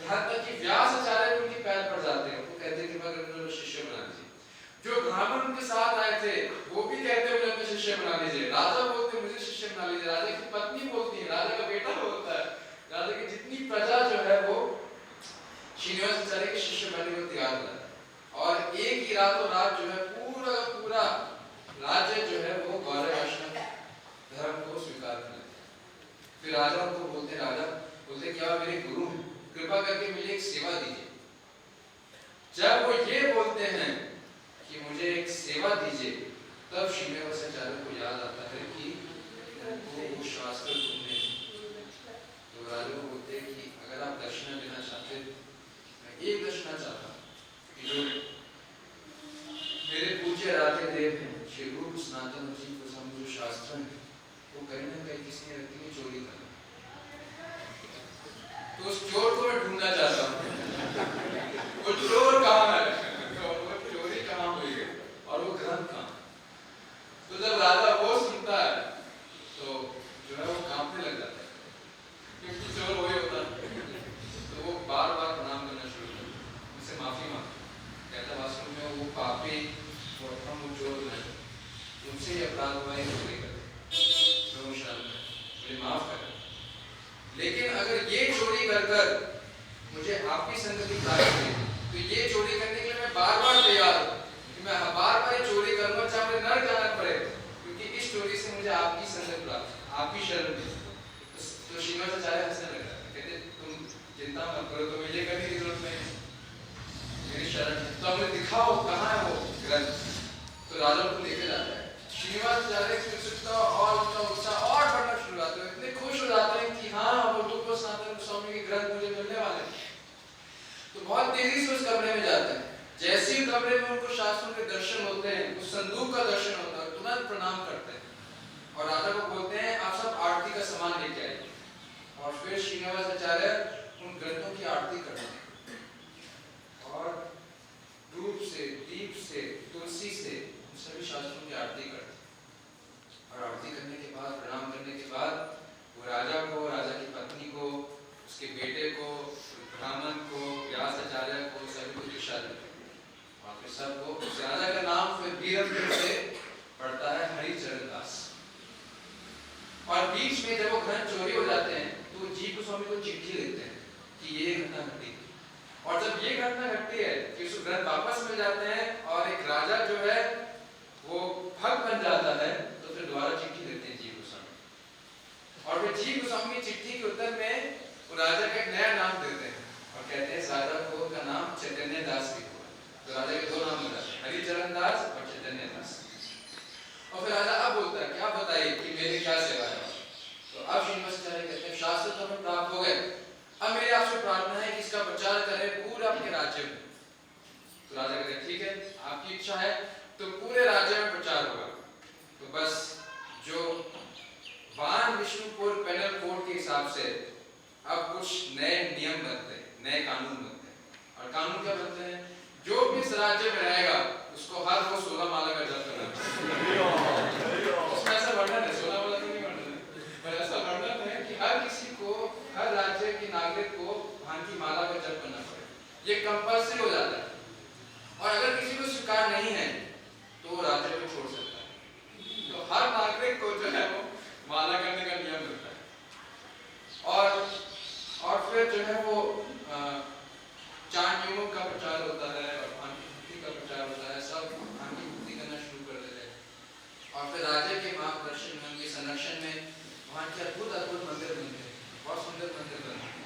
यहाँ तक कि व्यासाचार्य उनके पैर पड़ जाते हैं, वो कहते हैं कृपा करके उन्हें शिष्य बना लीजिए। जो ब्राह्मण उनके साथ आए थे वो भी कहते हैं उन्हें शिष्य बना लीजिए। राजा बोलते मुझे शिष्य बना लीजिए, राजा की पत्नी बोलती है, राजा का बेटा बोलता है, राजा की जितनी प्रजा जो है वो श्रीनिवासाचार्य के शिष्य बनने को तैयार हो जाता है। और एक ही रातों रात जो है पूरा राज्य जो है वो गौरव वैष्णव धर्म को स्वीकार कर लेता है। फिर राजा उनको बोलते, राजा बोलते क्या मेरे गुरु हैं, कृपा करके मुझे एक सेवा दीजिए। जब वो ये बोलते हैं कि मुझे एक सेवा दीजिए, तब श्रीनिवासाचार्य को याद आता है कि वो शास्त्र सुनने। तो राजा को बोलते हैं कि अगर आप दर्शन लेना चाहते, मैं एक दर्शन चाहता हूँ कि जो मेरे पूज्य राधे देव हैं श्री रूप सनातन जी को जो शास्त्र है वो कहीं ना कहीं किसी ने व्यक्ति की चोरी कर, तो उस चोर को मैं ढूंढना चाहता हूँ। वो चोर कहाँ है, वो चोरी कहाँ हुई है और वो ग्रंथ कहाँ। तो जब राजा वो सुनता है तो जो है वो कांपने लग जाता है, क्योंकि चोर वही होता है। तो वो बार बार प्रणाम करना शुरू करता है, उनसे माफी मांगता, कहता वास्तव में वो पापी और हम वो चोर नहीं, उनसे ही अपराध हुआ है, चोरी करते मुझे माफ कर। लेकिन अगर ये चोरी कर कर मुझे आपकी संगति प्राप्त हुई तो ये चोरी करने के लिए मैं बार बार तैयार हूँ, मैं बार बार चोरी करूंगा चाहे मुझे नरक जाना पड़े, क्योंकि इस चोरी से मुझे आपकी संगत प्राप्त, आपकी शरण मिली। तो श्रीनिवासाचार्य हंसने लगा, कहते तुम चिंता मत करो, तो मुझे करने की जरूरत नहीं, मेरी शरण है। तो हमें दिखाओ कहाँ है वो ग्रंथ। तो राजा को लेके जाता है। श्रीनिवासाचार्य की उत्सुकता और उनका उत्साह और बढ़ना शुरू होता है, इतने खुश हो जाते हैं कि हाँ वो रूप सनातन गोस्वामी के ग्रंथ मुझे मिलने वाले हैं। तो बहुत तेजी से उस कमरे में जाते हैं। जैसे ही कमरे में उनको शास्त्रों के दर्शन होते हैं, उस संदूक का दर्शन होता है, तुरंत प्रणाम करते हैं और राजा को बोलते हैं आप सब आरती का सामान लेके आइए। और फिर श्रीनिवासाचार्य उन ग्रंथों की आरती करते हैं और धूप से, दीप से, तुलसी से उन सभी शास्त्रों की आरती करते हैं। और आरती करने के बाद, प्रणाम करने के बाद वो राजा को, राजा की पत्नी को, उसके बेटे को, ब्राह्मण को, व्यासाचार्य को सभी को दीक्षा देते हैं। और फिर सबको, उस राजा का नाम फिर वीरभद्र से पड़ता है हरिचरण दास। और बीच में जब वो ग्रंथ चोरी हो जाते हैं तो जी गोस्वामी को चिट्ठी लिखते हैं कि ये घटना घटी। और जब ये घटना घटती है कि उस ग्रंथ वापस मिल जाते हैं और एक राजा जो है वो भक्त बन जाता है, तो फिर दोबारा चिट्ठी लिखते हैं जी गोस्वामी। और फिर जी गोस्वामी की चिट्ठी के उत्तर में वो राजा का एक नया नाम देते हैं और कहते हैं राजा को का नाम चैतन्य दास भी हुआ। तो राजा के दो नाम मिला, हरिचरण दास और चैतन्य दास। और फिर राजा अब बोलता है कि आप बताइए कि मेरी क्या सेवा है। तो अब श्रीनिवासाचार्य कहते हैं शास्त्र तो हमें प्राप्त हो गए, अब मेरी आपसे प्रार्थना है कि इसका प्रचार करें पूरे अपने राज्य में। तो राजा कहते हैं ठीक है, आपकी इच्छा है तो पूरे राज्य में प्रचार होगा। तो बस जो वान विष्णुपुर पेनल कोड के हिसाब से अब कुछ नए नियम बनते हैं, नए कानून बनते हैं। और कानून क्या बोलते हैं, जो भी इस राज्य में रहेगा उसको हर रोज 16 माला का जप करना पड़ेगा। उसमें ऐसा वर्णन है, 16 माला तो नहीं वर्णन है, पर ऐसा वर्णन है कि हर किसी को, हर राज्य के नागरिक को भांग की माला का जप करना पड़ेगा। ये कंपल्सरी हो जाता है, और अगर किसी को स्वीकार नहीं है तो वो राज्य को छोड़ सकता है। तो हर नागरिक को जो है वो माला करने का नियम होता है। और फिर जो है वो 4 नियमों का प्रचार होता है और भांग की मुक्ति का प्रचार होता है। सब भांग की मुक्ति करना शुरू कर देते हैं, और फिर राजा के मार्गदर्शन में, उनके संरक्षण में वहाँ के अद्भुत अद्भुत मंदिर बनते हैं, बहुत सुंदर मंदिर बनते हैं,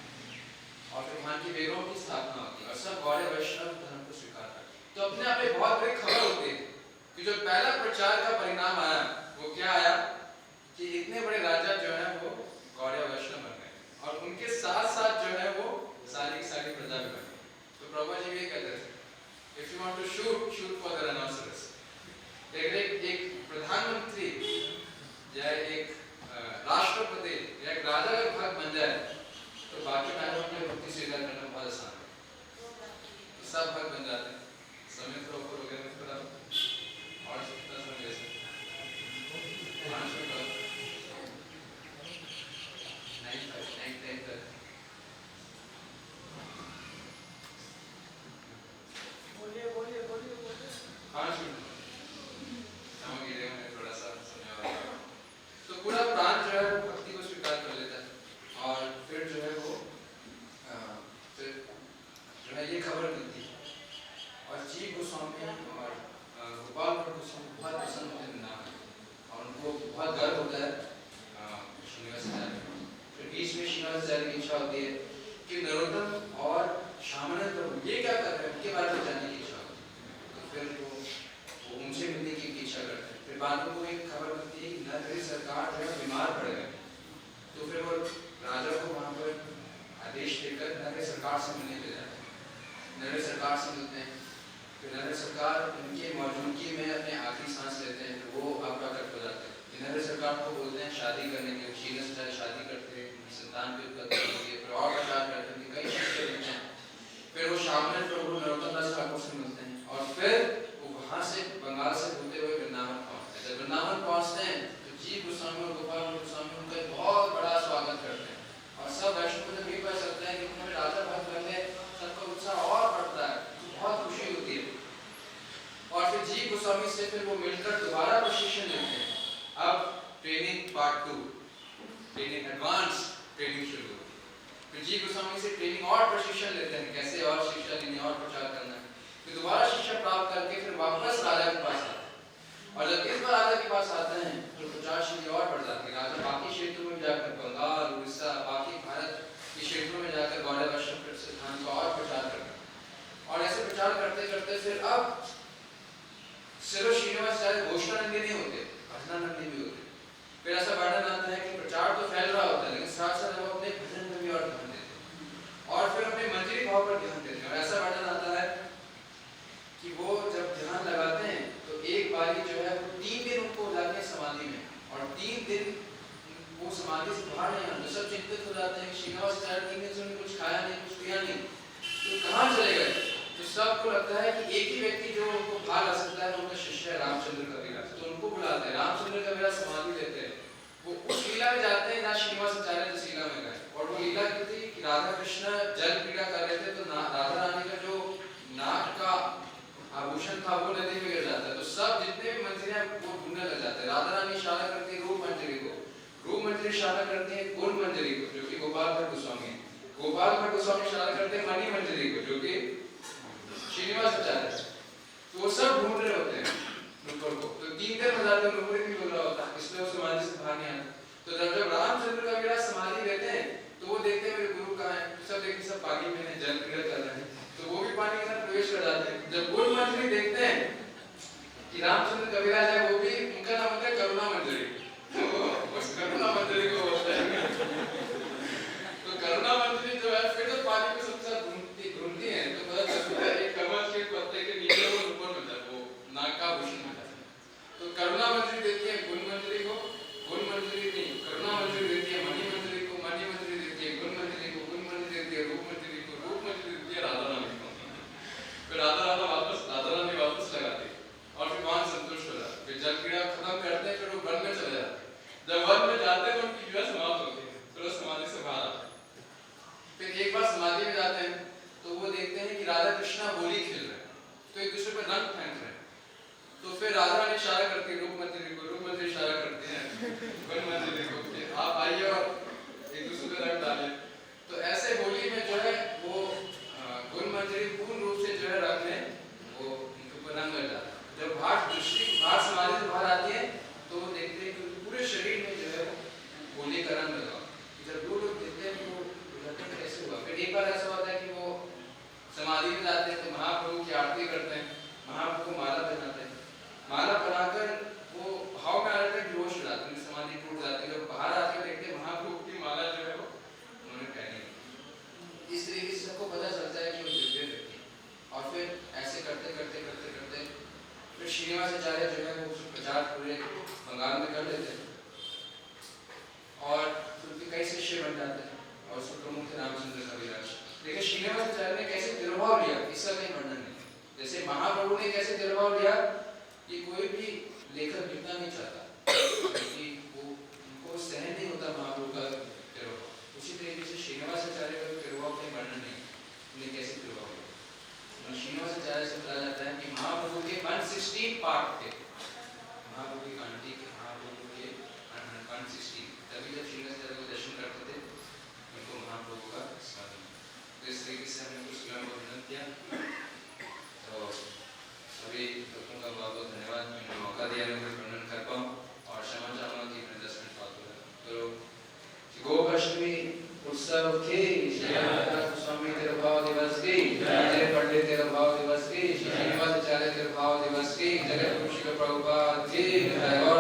और फिर वहाँ की वेदों की स्थापना होती है, और सब गौड़े वैष्णव धर्म को स्वीकार करते हैं। तो अपने आप में बहुत बड़ी खबर होती है कि जो पहला प्रचार का परिणाम आया वो क्या आया कि इतने बड़े राजा जो है वो गौड़े वैष्णव बन गए, और उनके साथ साथ जो है वो सारी की सारी प्रजा भी बन गई। तो प्रभु जी ये कहते थे, if you want to shoot for the rhinoceros. एक प्रधानमंत्री या एक राष्ट्रपति या एक राजा का भक्त बन जाए तो बाकी राजाओं के भक्ति स्वीकार करना बहुत आसान है, सब भक्त बन जाते हैं। समय तो ऊपर वगैरह में थोड़ा और कितना समय ले सकते 5 मिनट और 9 तक बोलिए 5 मिनट थोड़ा सा समय और। तो पूरा प्राण जो है वो भक्ति को स्वीकार कर लेता है, और फिर जो है वो फिर जो है ये खबर मिलती है, और जी गोस्वामी और गोपाल भट्ट गोस्वामी बहुत प्रसन्न होते हैं नाम, और उनको बहुत गर्व होता है श्रीनिवासाचार्य। फिर बीच में श्रीनिवासाचार्य की इच्छा होती है कि नरोत्तम और श्यामानंद प्रभु ये क्या कर रहे हैं, उनके बारे में जानने की इच्छा होती है। तो फिर वो उनसे मिलने की इच्छा करते हैं। फिर बाद में वो एक खबर मिलती है कि नरहरि सरकार जो है बीमार पड़ गए, तो फिर वो राजा को वहाँ पर आदेश देकर नरहरि सरकार से मिलने ले जाते हैं। नरहरि सरकार से मिलते हैं, फिर नरहरि सरकार उनके मौजूदगी में अपने आखिरी सांस लेते हैं, वो अप्रकट हो जाते हैं। नरहरि सरकार को बोलते हैं शादी करने के लिए, श्रीनिवासाचार्य शादी करते हैं, संतान की उत्पत्ति होती है, फिर और प्रचार करते हैं, कई शिष्य मिलते हैं। फिर वो श्यामानंद प्रभु नरोत्तम दास ठाकुर से मिलते हैं, और फिर वो वहाँ से बंगाल से होते हुए वृंदावन पहुँचते हैं। जब वृंदावन पहुँचते हैं तो जी गोस्वामी और गोपाल गोस्वामी उनका बहुत बड़ा स्वागत करते हैं, और सब वैष्णव को जब ये पता चलता है कि उन्होंने राजा भक्त बन गए, सबका उत्साह और बढ़ता है, बहुत खुशी होती है। और फिर जी गोस्वामी से फिर वो मिलकर दोबारा प्रशिक्षण लेते हैं। अब training part 2, training advance training शुरू होती है। फिर जी गोस्वामी से ट्रेनिंग और प्रशिक्षण लेते हैं, कैसे और शिक्षा लेनी और प्रचार करना है। फिर दोबारा शिक्षा प्राप्त करके फिर वापस राजा के पास आते हैं, और जब इस बार राजा के पास आते हैं तो प्रचार शैली और बढ़ जाती है। राजा बाकी क्षेत्रों में जाकर, बंगाल, उड़ीसा, बाकी भारत के क्षेत्रों में जाकर गौड़े वैष्णव सिद्धांत का और प्रचार करते हैं, और ऐसे प्रचार करते करते फिर अब सिर्फ श्रीनिवासाचार्य घोषणानंदी नहीं होते, भजनानंदी भी होते। फिर ऐसा वर्णन आता है कि प्रचार तो फैल रहा होता है, लेकिन साथ साथ वो अपने भजन में भी और ध्यान देते हैं, और फिर अपने मंजरी भाव पर ध्यान देते हैं। और ऐसा वर्णन आता है कि वो जब ध्यान लगाते हैं तो एक बारी जो है वो 3 दिन उनको जाते हैं समाधि में, और 3 दिन वो समाधि से बाहर नहीं आते। सब चिंतित हो जाते हैं कि श्रीनिवासाचार्य 3 दिन से उन्होंने कुछ खाया नहीं, कुछ पिया नहीं, तो कहाँ चले गए। तो सबको लगता है कि एक ही व्यक्ति जो उनको भाग आ सकता है, उनका शिष्य है रामचंद्र कबीरा। तो उनको बुलाते हैं, रामचंद्र कबीरा समाधि लेते हैं, वो उस लीला में जाते हैं जहाँ श्रीनिवासाचार्य जिस लीला में गए। और वो लीला की थी कि राधा कृष्ण जल क्रीड़ा कर रहे थे, तो राधा रानी का जो नाक का आभूषण था वो नदी में गिर जाता है। तो सब जितने भी मंजरी हैं वो ढूंढने लग जाते हैं। राधा रानी इशारा करती है रूप मंजरी को, रूप मंजरी इशारा करती है गुण मंजरी को जो कि गोपाल भट्ट गोस्वामी है, गोपाल भट्ट गोस्वामी इशारा करते हैं मणि मंजरी को जो कि श्रीनिवासाचार्य। तो वो सब ढूंढ रहे होते हैं नुपुर को। तो 3 दिन में जाते नुपुर ही बोल रहा होता है, इसलिए वो समाधि से बाहर नहीं आता। तो जब रामचंद्र कबीरा समाधि लेते हैं तो वो देखते हैं मेरे गुरु कहाँ है, सब देखते सब पानी में है, जल क्रीड़ा कर रहे हैं, तो वो भी पानी के अंदर प्रवेश कर जाते हैं। जब गुण मंजरी देखते हैं कि रामचंद्र कबीरा है, वो भी उनका नाम होता है करुणा मंजरी, तो उस करुणा मंजरी को बोलते हैं। तो करुणा मंजरी जो है फिर तो पानी में सबसे ढूंढती है राधा कृष्णा होली खेल रहे हैं, तो एक दूसरे पर रंग फेंक रहे हैं। तो फिर राधा रानी इशारा करती है रूप मंत्री इशारा करते हैं वन मंत्री को कि आप आइए और एक दूसरे पर रंग डालें। तो ऐसे होली में जो है वो वन मंत्री पूर्ण रूप से जो है रंग में वो उनके ऊपर रंग लग जाता है। जब भाट समाधि से बाहर आती है तो वो देखते हैं कि पूरे शरीर में जो है होली का रंग लगा। जब दो लोग देखते हैं तो कैसे हुआ। फिर एक बार ऐसा होता है कि वो समाधि में जाते हैं तो महाप्रभु की आरती करते हैं, महाप्रभु को माला पहनाते हैं, माला पहनाकर वो भाव में आ जाते हैं, जोश उड़ाते हैं, समाधि टूट जाती है। जब बाहर आकर देखते हैं महाप्रभु की माला जो है वो उन्होंने पहनी। इस तरीके से सबको पता चलता है कि वो दिव्य व्यक्ति। और फिर ऐसे करते करते करते करते फिर श्रीनिवासाचार्य जो है वो प्रचार पूरे बंगाल में कर लेते हैं और उनके कई शिष्य बन जाते हैं और उसके प्रमुख थे रामचंद्र कविराज। देखिए श्रीनिवासाचार्य ने कैसे तिरुभाव लिया इसका कोई वर्णन नहीं। जैसे महाप्रभु ने कैसे तिरुभाव लिया ये कोई भी लेखक लिखना नहीं चाहता क्योंकि वो उनको सहन नहीं होता महाप्रभु का तिरुभाव। उसी तरीके से श्रीनिवासाचार्य का तिरुभाव का वर्णन नहीं, उन्हें कैसे तिरुभाव लिया। श्रीनिवासाचार्य से पता जाता है कि महाप्रभु के 116 पाठ थे, महाप्रभु की कांटी के महाप्रभु के 116। तभी जब श्रीनिवासाचार्य को दर्शन करते थे उनको महाप्रभु का स्वागत। तो इस तरीके से हमने कुछ स्वयं को वर्णन किया। तो सभी लोगों का बहुत बहुत धन्यवाद, मैंने मौका दिया मैं वर्णन कर पाऊँ और क्षमा चाहूँगा कि मैंने 10 मिनट बात हो गया। तो गोपाष्टमी उत्सव थे स्वामी तिरुभाव दिवस की, जय पंडित तिरुभाव दिवस की, श्रीनिवासाचार्य तिरुभाव दिवस की, जगत गुरु श्री प्रभुपाद की जय। और